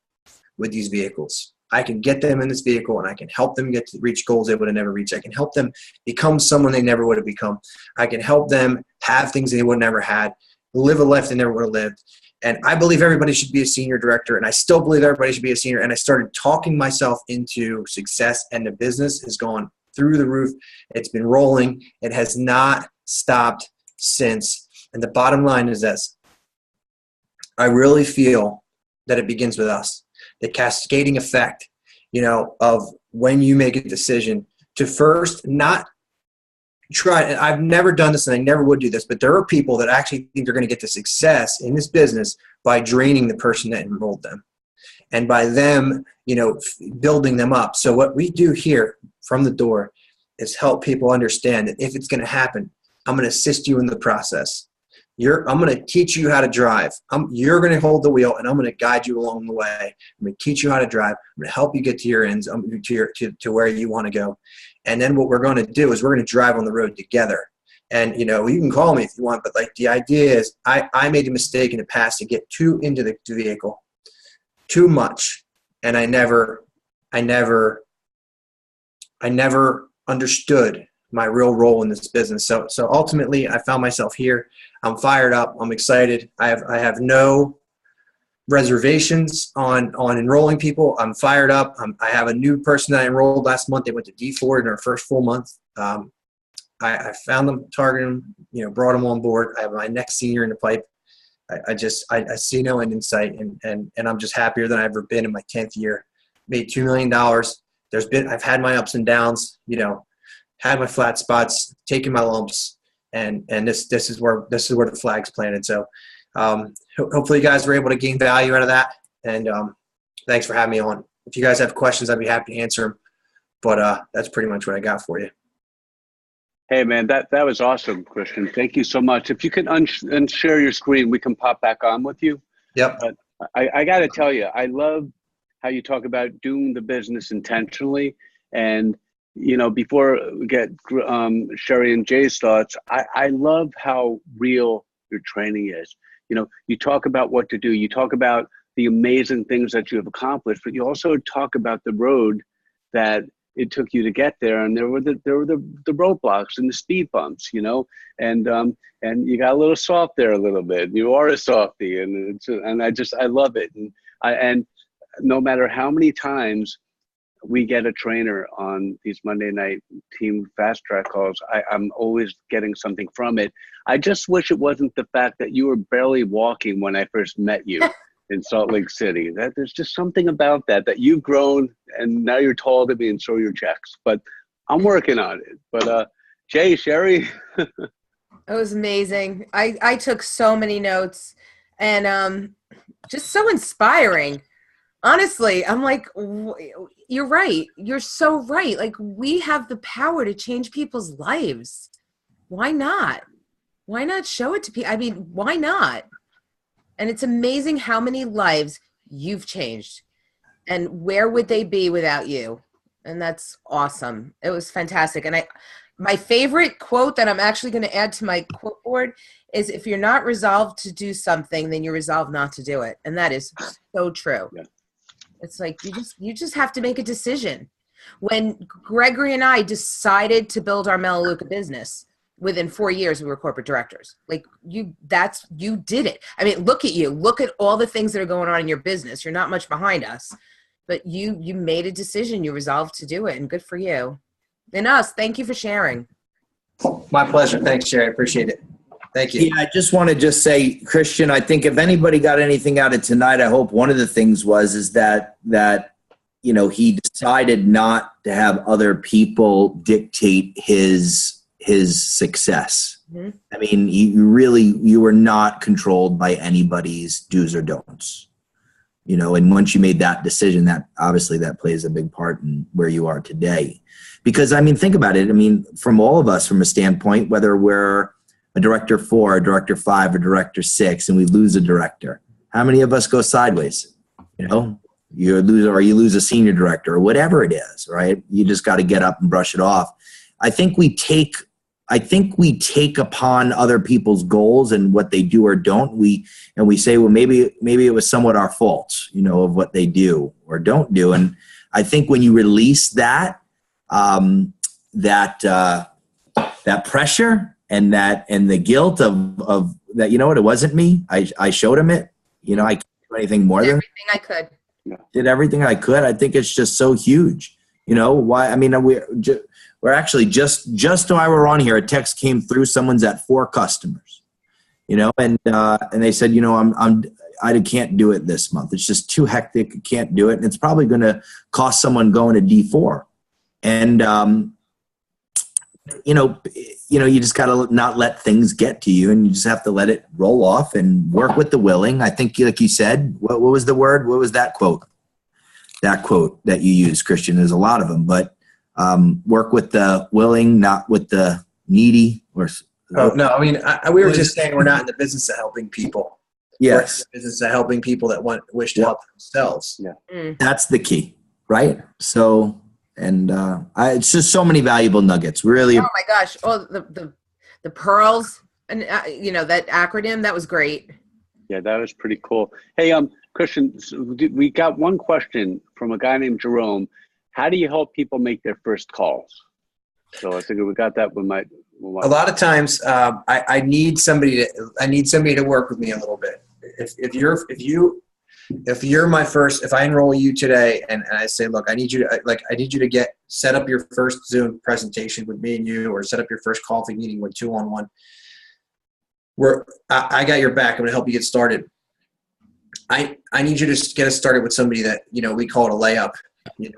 with these vehicles. I can get them in this vehicle and I can help them get to reach goals they would have never reached. I can help them become someone they never would have become. I can help them have things they would have never had, live a life they never would have lived. And I believe everybody should be a senior director, and I still believe everybody should be a senior. And I started talking myself into success, and the business has gone through the roof. It's been rolling. It has not stopped since. And the bottom line is this. I really feel that it begins with us. The cascading effect, of when you make a decision to first not try. And I've never done this and I never would do this, but there are people that actually think they're going to get to success in this business by draining the person that enrolled them and by them, building them up. So what we do here from the door is help people understand that if it's going to happen, I'm going to assist you in the process. I'm going to teach you how to drive. You're going to hold the wheel, and I'm going to guide you along the way. I'm going to teach you how to drive. I'm going to help you get to your ends, to where you want to go. And then what we're going to do is we're going to drive on the road together. And, you can call me if you want, but the idea is I made a mistake in the past to get too into the vehicle, too much. And I never understood my real role in this business. So ultimately I found myself here. I'm fired up. I'm excited. I have no reservations on enrolling people. I'm fired up. I have a new person that I enrolled last month. They went to D4 in their first full month. I found them, targeted them, brought them on board. I have my next senior in the pipe. I see no end in sight, and I'm just happier than I've ever been in my 10th year. Made $2 million. I've had my ups and downs, had my flat spots, taken my lumps, and this is where the flag's planted. So hopefully you guys were able to gain value out of that. And thanks for having me on. If you guys have questions, I'd be happy to answer them. But that's pretty much what I got for you. Hey, man, that was awesome, Christian. Thank you so much. If you can unshare your screen, we can pop back on with you. Yep. But I got to tell you, I love how you talk about doing the business intentionally. And, before we get Sherry and Jay's thoughts, I love how real your training is. You talk about what to do. You talk about the amazing things that you have accomplished, but you also talk about the road that it took you to get there, and there were the roadblocks and the speed bumps, and you got a little soft there a little bit. You are a softie, and I love it, and no matter how many times we get a trainer on these Monday night team fast track calls, I'm always getting something from it. I just wish it wasn't the fact that you were barely walking when I first met you. In Salt Lake City. That there's just something about that you've grown, and now you're tall to me and show your checks. But I'm working on it. But Jay, Sherry. It was amazing. I took so many notes, and just so inspiring. Honestly, I'm like, you're right. You're so right. Like, we have the power to change people's lives. Why not? Why not show it to people? I mean, why not? And it's amazing how many lives you've changed, and where would they be without you? And that's awesome. It was fantastic. And my favorite quote that I'm actually going to add to my quote board is, if you're not resolved to do something, then you're resolved not to do it. And that is so true. Yeah. It's like, you just have to make a decision. When Gregory and I decided to build our Melaleuca business, within 4 years, we were corporate directors. Like, you did it. I mean, look at you. Look at all the things that are going on in your business. You're not much behind us, but you made a decision. You resolved to do it, and good for you. And us, thank you for sharing. My pleasure. Thanks, Sherry. I appreciate it. Thank you. Yeah, I just want to say, Christian, I think if anybody got anything out of tonight, I hope one of the things is that he decided not to have other people dictate his success. Mhm. I mean, you were not controlled by anybody's do's or don'ts, and once you made that decision, that obviously that plays a big part in where you are today. Because I mean, think about it. I mean, from all of us, from a standpoint, whether we're a director 4, a director 5, or director 6, and we lose a director, how many of us go sideways? You lose a senior director or whatever it is, right? You just got to get up and brush it off. I think we take upon other people's goals and what they do or don't. We say, well, maybe it was somewhat our fault, of what they do or don't do. And I think when you release that pressure and the guilt of that, it wasn't me. I showed him it. I can't do anything more than everything I could. did everything I could. I think it's just so huge. Why? I mean, we're actually just while we're on here, a text came through. Someone's at 4 customers, and they said, I can't do it this month. It's just too hectic. I can't do it. And it's probably going to cost someone going to D4. And, you just got to not let things get to you, and you just have to let it roll off and work with the willing. I think, like you said, what was the word? What was that quote? That quote that you use, Christian. There's a lot of them, but work with the willing, not with the needy. Oh, no, I mean, we were just saying we're not in the business of helping people. Yes. We're in the business of helping people that wish to help themselves. Yeah. That's the key, right? So, and it's just so many valuable nuggets. Really. Oh my gosh! Oh, the pearls, and that acronym, that was great. Yeah, that was pretty cool. Hey, Christian, we got one question from a guy named Jerome. How do you help people make their first calls? So I think we got that one. A lot of times, I need somebody to work with me a little bit. If I enroll you today and I say, look, I need you to set up your first Zoom presentation with me and you, or set up your first coffee meeting with 2-on-1. I got your back. I'm going to help you get started. I need you to get us started with somebody that, we call it a layup,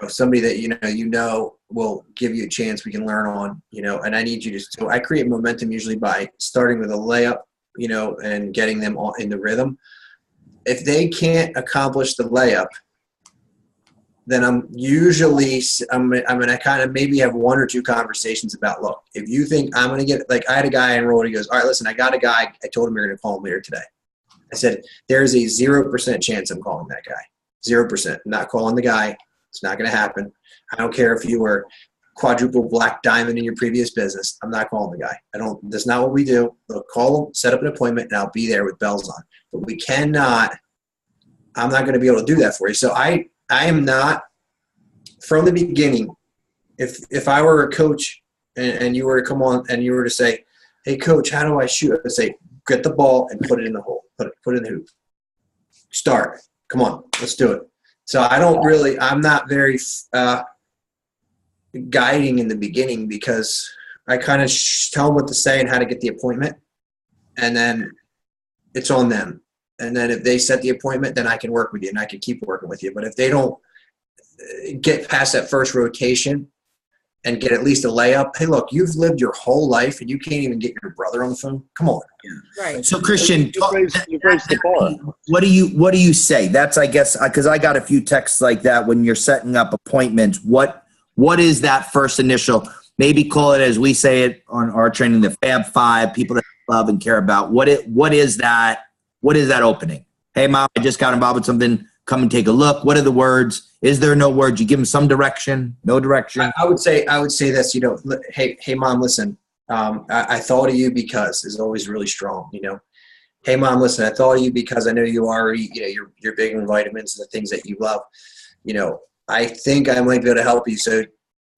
somebody that, will give you a chance we can learn on, and I need you to, so I create momentum usually by starting with a layup, and getting them all in the rhythm. If they can't accomplish the layup, then I'm going to kind of maybe have 1 or 2 conversations about, look, if you think I'm going to get, like I had a guy enrolled, he goes, all right, listen, I got a guy. I told him we were going to call him later today. I said, there's a 0% chance I'm calling that guy. 0%. I'm not calling the guy. It's not going to happen. I don't care if you were quadruple black diamond in your previous business. I'm not calling the guy. That's not what we do. They'll call him, set up an appointment, and I'll be there with bells on. But I'm not going to be able to do that for you. So I am not, from the beginning, if I were a coach and you were to come on and you were to say, hey coach, how do I shoot? I would say, get the ball and put it in the hole. Put it in the hoop. Start. Come on, let's do it. So I'm not very guiding in the beginning, because I kind of tell them what to say and how to get the appointment, and then it's on them. And then if they set the appointment, then I can work with you and I can keep working with you. But if they don't get past that first rotation and get at least a layup, hey, look, you've lived your whole life and you can't even get your brother on the phone. Come on. Right. So Christian, you raised the bar. what do you say? That's, I guess, because I got a few texts like that when you're setting up appointments. What is that first initial? Maybe call it, as we say it on our training, the Fab Five, people that love and care about. What is that? What is that opening? Hey, Mom, I just got involved with something. Come and take a look. What are the words? Is there no words? You give them some direction, no direction. I would say this. Hey, Mom, listen. I thought of you because is always really strong. Hey, Mom, listen. I thought of you because I know you already. You're big in vitamins and the things that you love. I think I might be able to help you. So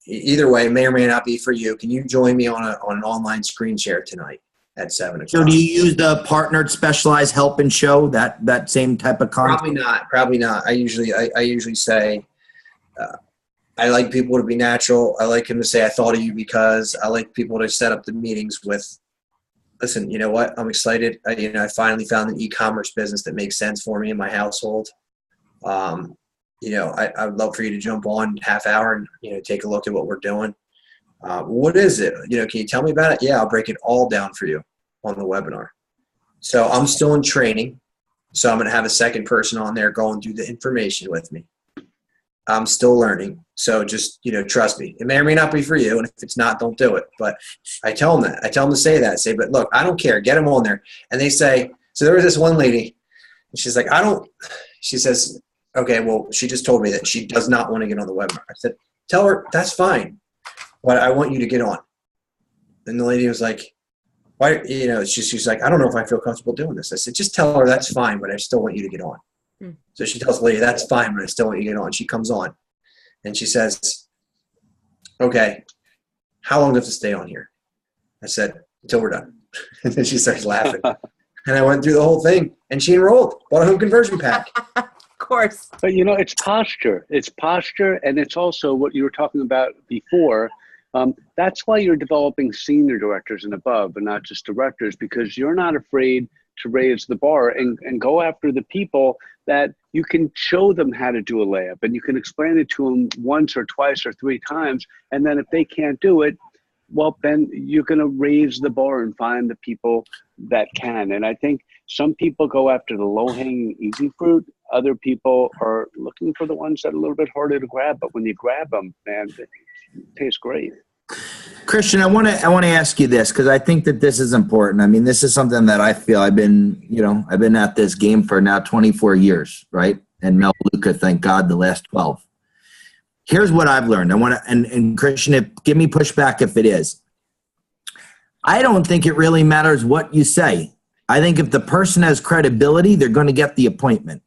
either way, may or may not be for you. Can you join me on an online screen share tonight at 7:00? So do you use the partnered specialized help and show that same type of content? Probably not. I usually say, I like people to be natural. I like him to say, I thought of you because. I like people to set up the meetings with, listen, you know what? I'm excited. I finally found an e-commerce business that makes sense for me in my household. I would love for you to jump on half hour and, take a look at what we're doing. What is it? Can you tell me about it? Yeah, I'll break it all down for you. on the webinar. So I'm still in training. So I'm going to have a second person on there going through the information with me. I'm still learning. So just, trust me. It may or may not be for you. And if it's not, don't do it. But I tell them that. I tell them to say that. I say, but look, I don't care. Get them on there. And they say, so there was this one lady, and she's like, she says, okay, well, she just told me that she does not want to get on the webinar. I said, tell her that's fine, but I want you to get on. And the lady was like, why, she's like, I don't know if I feel comfortable doing this. I said, just tell her that's fine, but I still want you to get on. So she tells the lady, that's fine, but I still want you to get on. She comes on and she says, okay, how long do I have to stay on here? I said, until we're done. And then she starts laughing. And I went through the whole thing and she enrolled, bought a home conversion pack. Of course. But it's posture. It's posture, and it's also what you were talking about before. That's why you're developing senior directors and above, and not just directors, because you're not afraid to raise the bar and go after the people that you can show them how to do a layup, and you can explain it to them once or twice or three times. And then if they can't do it, well, then you're going to raise the bar and find the people that can. And I think some people go after the low-hanging easy fruit. Other people are looking for the ones that are a little bit harder to grab. But when you grab them, man, it tastes great. Christian, I want to ask you this, because I think that this is important. I mean, this is something that I feel I've been at this game for now 24 years, right? And Mel Luca, thank God, the last 12. Here's what I've learned. I want to, and Christian, give me pushback if it is. I don't think it really matters what you say. I think if the person has credibility, they're going to get the appointment.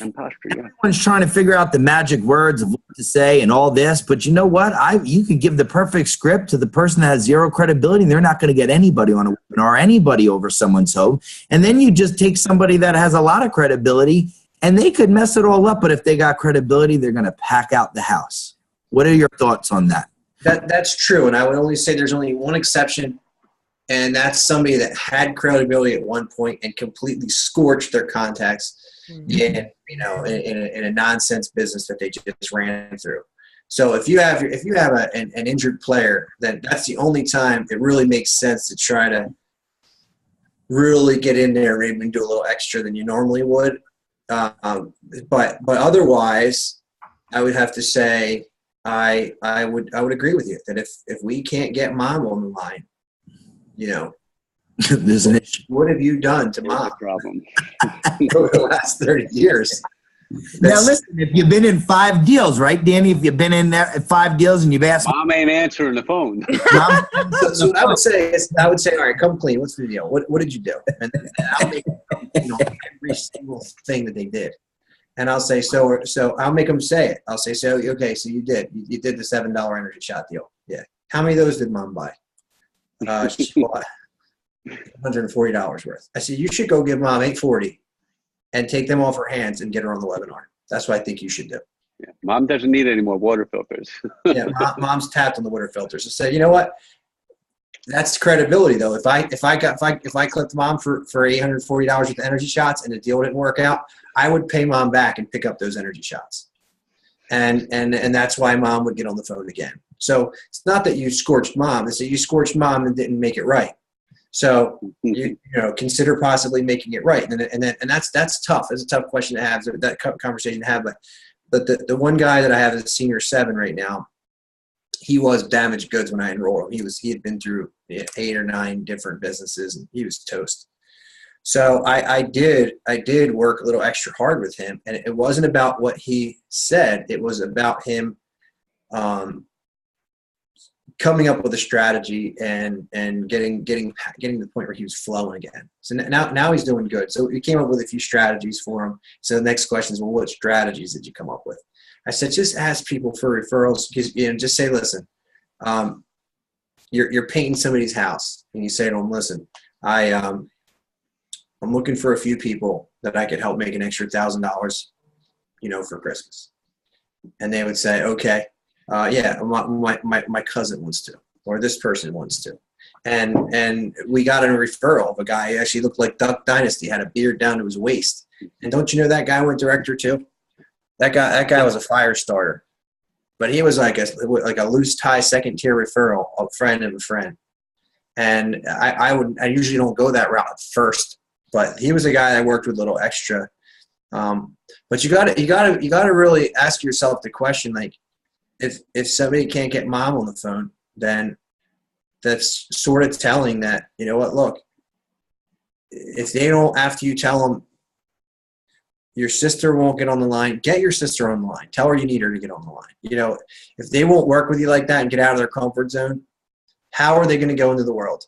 And posture, yeah. Everyone's trying to figure out the magic words of what to say and all this, but you know what? You could give the perfect script to the person that has zero credibility, and they're not going to get anybody on a webinar or anybody over someone's home. And then you just take somebody that has a lot of credibility, and they could mess it all up, but if they got credibility, they're going to pack out the house. What are your thoughts on that? That's true, and I would only say there's only one exception, and that's somebody that had credibility at one point and completely scorched their contacts in a nonsense business that they just ran through. So if you have an injured player, then that's the only time it really makes sense to try to really get in there, maybe do a little extra than you normally would. But otherwise, I would have to say I would agree with you that if we can't get mom on the line, There's an issue. What have you done to mom? Problem. Over the last 30 years. Now listen, if you've been in 5 deals, right, Danny? If you've been in there at 5 deals and you've asked Mom ain't answering the phone. So what I would say, all right, come clean. What's the deal? What did you do? And I'll make every single thing that they did. And I'll say, so I'll make them say it. I'll say, so you did the $7 energy shot deal. Yeah. How many of those did mom buy? She bought $140 worth. I said, you should go give mom $840 and take them off her hands and get her on the webinar. That's what I think you should do. Yeah. Mom doesn't need any more water filters. Yeah, mom's tapped on the water filters. So say, you know what? That's credibility, though. If I clipped mom for $840 with the energy shots and the deal didn't work out, I would pay mom back and pick up those energy shots. And that's why mom would get on the phone again. So it's not that you scorched mom. It's that you scorched mom and didn't make it right. So you consider possibly making it right, and that's tough. It's a tough question to have, that conversation to have. But the one guy that I have is a senior 7 right now. He was damaged goods when I enrolled him. He had been through 8 or 9 different businesses, and he was toast. So I did work a little extra hard with him, and it wasn't about what he said. It was about him coming up with a strategy and getting to the point where he was flowing again. So now he's doing good. So we came up with a few strategies for him. So the next question is, well, what strategies did you come up with? I said, just ask people for referrals. Because, just say, listen, you're painting somebody's house, and you say to them, listen, I'm looking for a few people that I could help make an extra $1,000, for Christmas. And they would say, okay. Yeah, my cousin wants to, or this person wants to. And we got a referral of a guy who actually looked like Duck Dynasty, had a beard down to his waist. And don't you know that guy went director too? That guy was a fire starter. But he was like a loose tie second tier referral, a friend of a friend. And I usually don't go that route first, but he was a guy that worked with a little extra. But you gotta really ask yourself the question, like, if somebody can't get mom on the phone, then that's sort of telling that, you know what, look, if they don't, after you tell them your sister won't get on the line, get your sister on the line. Tell her you need her to get on the line. You know, if they won't work with you like that and get out of their comfort zone, how are they going to go into the world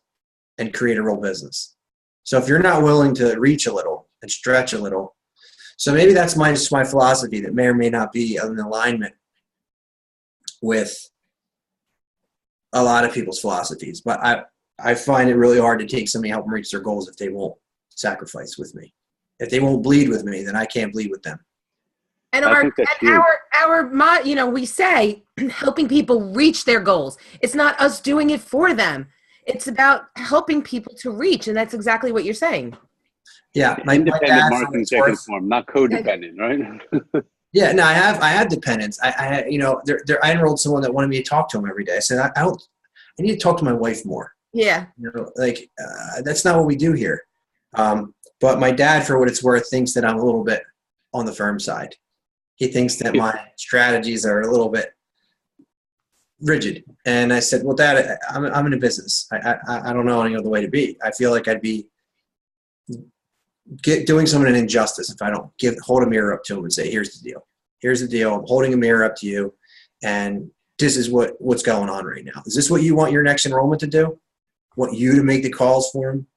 and create a real business? So if you're not willing to reach a little and stretch a little, so maybe that's just my philosophy that may or may not be in alignment with a lot of people's philosophies. But I find it really hard to take somebody, help them reach their goals if they won't sacrifice with me. If they won't bleed with me, then I can't bleed with them. And you know, we say helping people reach their goals. It's not us doing it for them. It's about helping people to reach, and that's exactly what you're saying. Yeah, independent marketing second form, not codependent, right? Yeah, no, I had dependents. I had, you know, I enrolled someone that wanted me to talk to him every day. I said, I need to talk to my wife more. Yeah, you know, like that's not what we do here. But my dad, for what it's worth, thinks that I'm a little bit on the firm side. He thinks that my strategies are a little bit rigid. And I said, well, Dad, I'm in a business. I don't know any other way to be. I feel like I'd be doing someone an injustice if I don't hold a mirror up to him and say, here's the deal. Here's the deal. I'm holding a mirror up to you, and this is what's going on right now. Is this what you want your next enrollment to do? Want you to make the calls for him?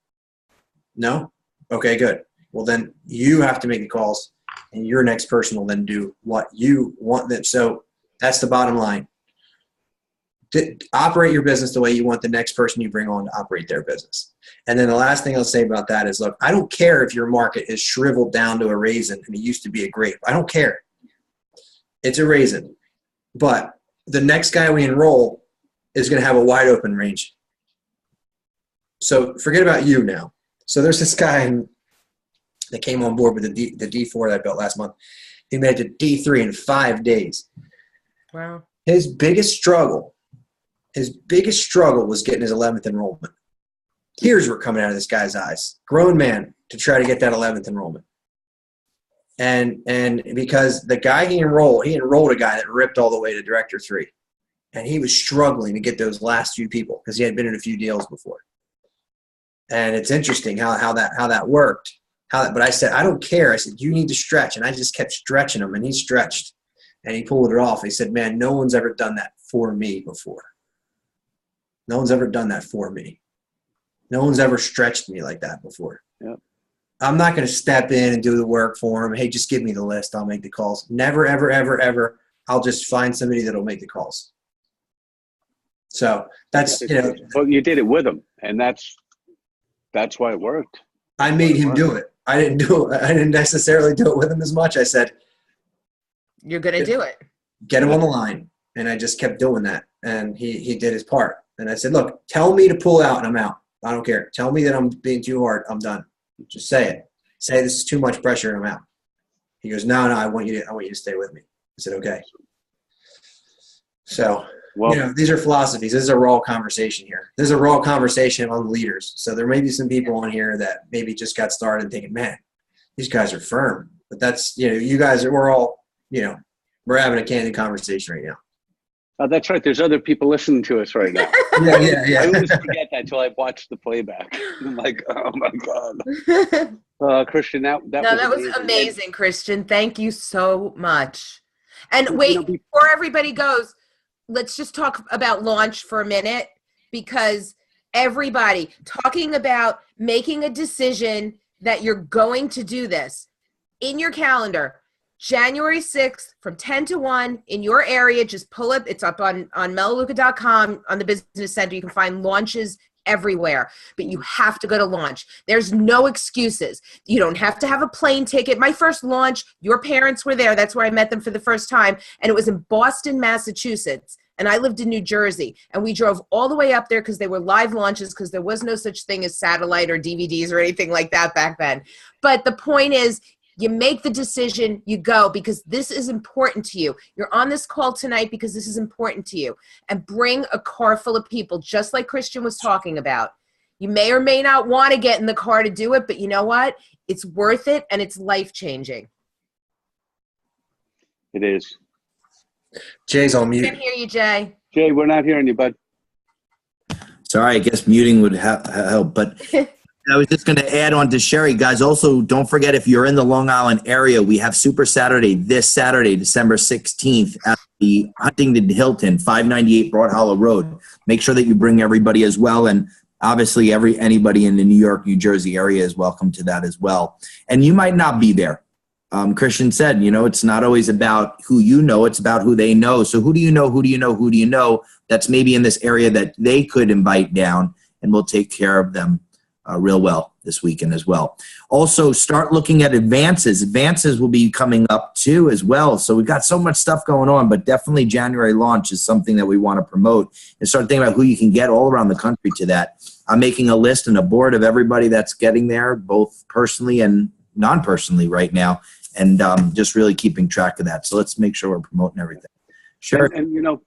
No? Okay, good. Well, then you have to make the calls, and your next person will then do what you want them. So that's the bottom line. Operate your business the way you want the next person you bring on to operate their business. And then the last thing I'll say about that is, look, I don't care if your market is shriveled down to a raisin and it used to be a grape. I don't care. It's a raisin. But the next guy we enroll is going to have a wide open range. So forget about you now. So there's this guy that came on board with the D4 that I built last month. He made it to D3 in 5 days. Wow. His biggest struggle was getting his 11th enrollment. Tears were coming out of this guy's eyes. Grown man to try to get that 11th enrollment. And because the guy he enrolled a guy that ripped all the way to Director 3. And he was struggling to get those last few people because he had been in a few deals before. And it's interesting how that worked. But I said, I don't care. I said, you need to stretch. And I just kept stretching him, and he stretched. And he pulled it off. He said, man, no one's ever done that for me before. No one's ever done that for me. No one's ever stretched me like that before. Yep. I'm not going to step in and do the work for him. Hey, just give me the list. I'll make the calls. Never, ever, ever, ever. I'll just find somebody that'll make the calls. So that's, you know. Well, you did it with him, and that's why it worked. I made him do it. I didn't necessarily do it with him as much. I said, you're going to do it. Get him on the line. And I just kept doing that. And he did his part. And I said, look, tell me to pull out and I'm out. I don't care. Tell me that I'm being too hard. I'm done. Just say it. Say this is too much pressure and I'm out. He goes, no, I want you to stay with me. I said, okay. So, well, you know, these are philosophies. This is a raw conversation here. This is a raw conversation among leaders. So there may be some people on here that maybe just got started and thinking, man, these guys are firm. But that's, you know, you guys we're all, you know, we're having a candid conversation right now. Oh, that's right. There's other people listening to us right now. Yeah. I always forget that until I watch the playback. I'm like, oh my God. Christian, that was amazing, Christian. Thank you so much. And wait, before everybody goes, let's just talk about launch for a minute, because everybody talking about making a decision that you're going to do this in your calendar. January 6th from 10 to 1 in your area. Just pull it. It's up on melaleuca.com on the Business Center. You can find launches everywhere, but you have to go to launch. There's no excuses. You don't have to have a plane ticket. My first launch, your parents were there. That's where I met them for the first time. And it was in Boston, Massachusetts. And I lived in New Jersey. And we drove all the way up there because they were live launches, because there was no such thing as satellite or DVDs or anything like that back then. But the point is, you make the decision, you go, because this is important to you. You're on this call tonight because this is important to you. And bring a car full of people, just like Christian was talking about. You may or may not want to get in the car to do it, but you know what? It's worth it, and it's life-changing. It is. Jay's on I mute. can't hear you, Jay. Jay, we're not hearing you, bud. Sorry, I guess muting would help. But I was just going to add on to Sherry. Guys, also, don't forget, if you're in the Long Island area, we have Super Saturday this Saturday, December 16th at the Huntington Hilton, 598 Broad Hollow Road. Make sure that you bring everybody as well. And obviously, anybody in the New York, New Jersey area is welcome to that as well. And you might not be there. Christian said, it's not always about who you know, it's about who they know. So who do you know that's maybe in this area that they could invite down, and we'll take care of them real well this weekend as well. Also, start looking at advances. Advances will be coming up too as well. So we've got so much stuff going on, but definitely January launch is something that we want to promote, and start thinking about who you can get all around the country to that. I'm making a list and a board of everybody that's getting there, both personally and non-personally right now, and just really keeping track of that. So let's make sure we're promoting everything. Sure. And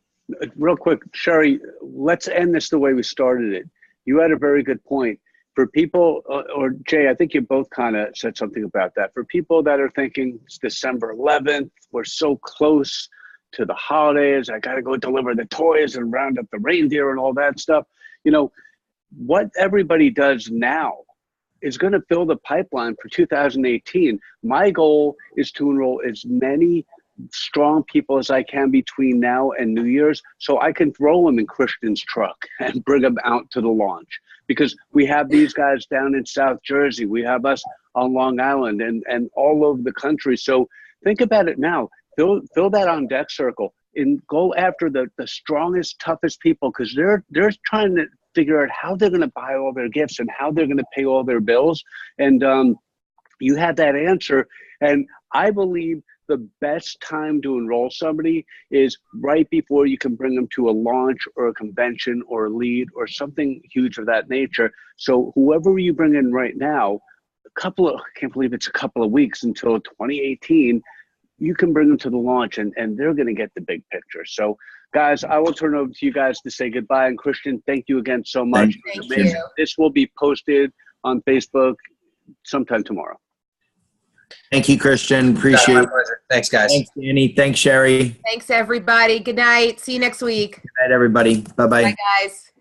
real quick, Sherry, let's end this the way we started it. You had a very good point. For people, or Jay, I think you both kind of said something about that. For people that are thinking it's December 11th, we're so close to the holidays, I got to go deliver the toys and round up the reindeer and all that stuff. What everybody does now is going to fill the pipeline for 2018. My goal is to enroll as many strong people as I can between now and New Year's, so I can throw them in Christian's truck and bring them out to the launch. Because we have these guys down in South Jersey, we have us on Long Island and all over the country. So think about it now. Fill that on deck circle and go after the strongest, toughest people, because they're trying to figure out how they're going to buy all their gifts and how they're going to pay all their bills. And you had that answer. And I believe the best time to enroll somebody is right before you can bring them to a launch or a convention or a lead or something huge of that nature. So whoever you bring in right now, I can't believe it's a couple of weeks until 2018, you can bring them to the launch and they're going to get the big picture. So guys, I will turn over to you guys to say goodbye. And Christian, thank you again so much. Thank you. This will be posted on Facebook sometime tomorrow. Thank you, Christian. Appreciate it. Thanks, guys. Thanks, Danny. Thanks, Sherry. Thanks, everybody. Good night. See you next week. Good night, everybody. Bye-bye. Bye, guys.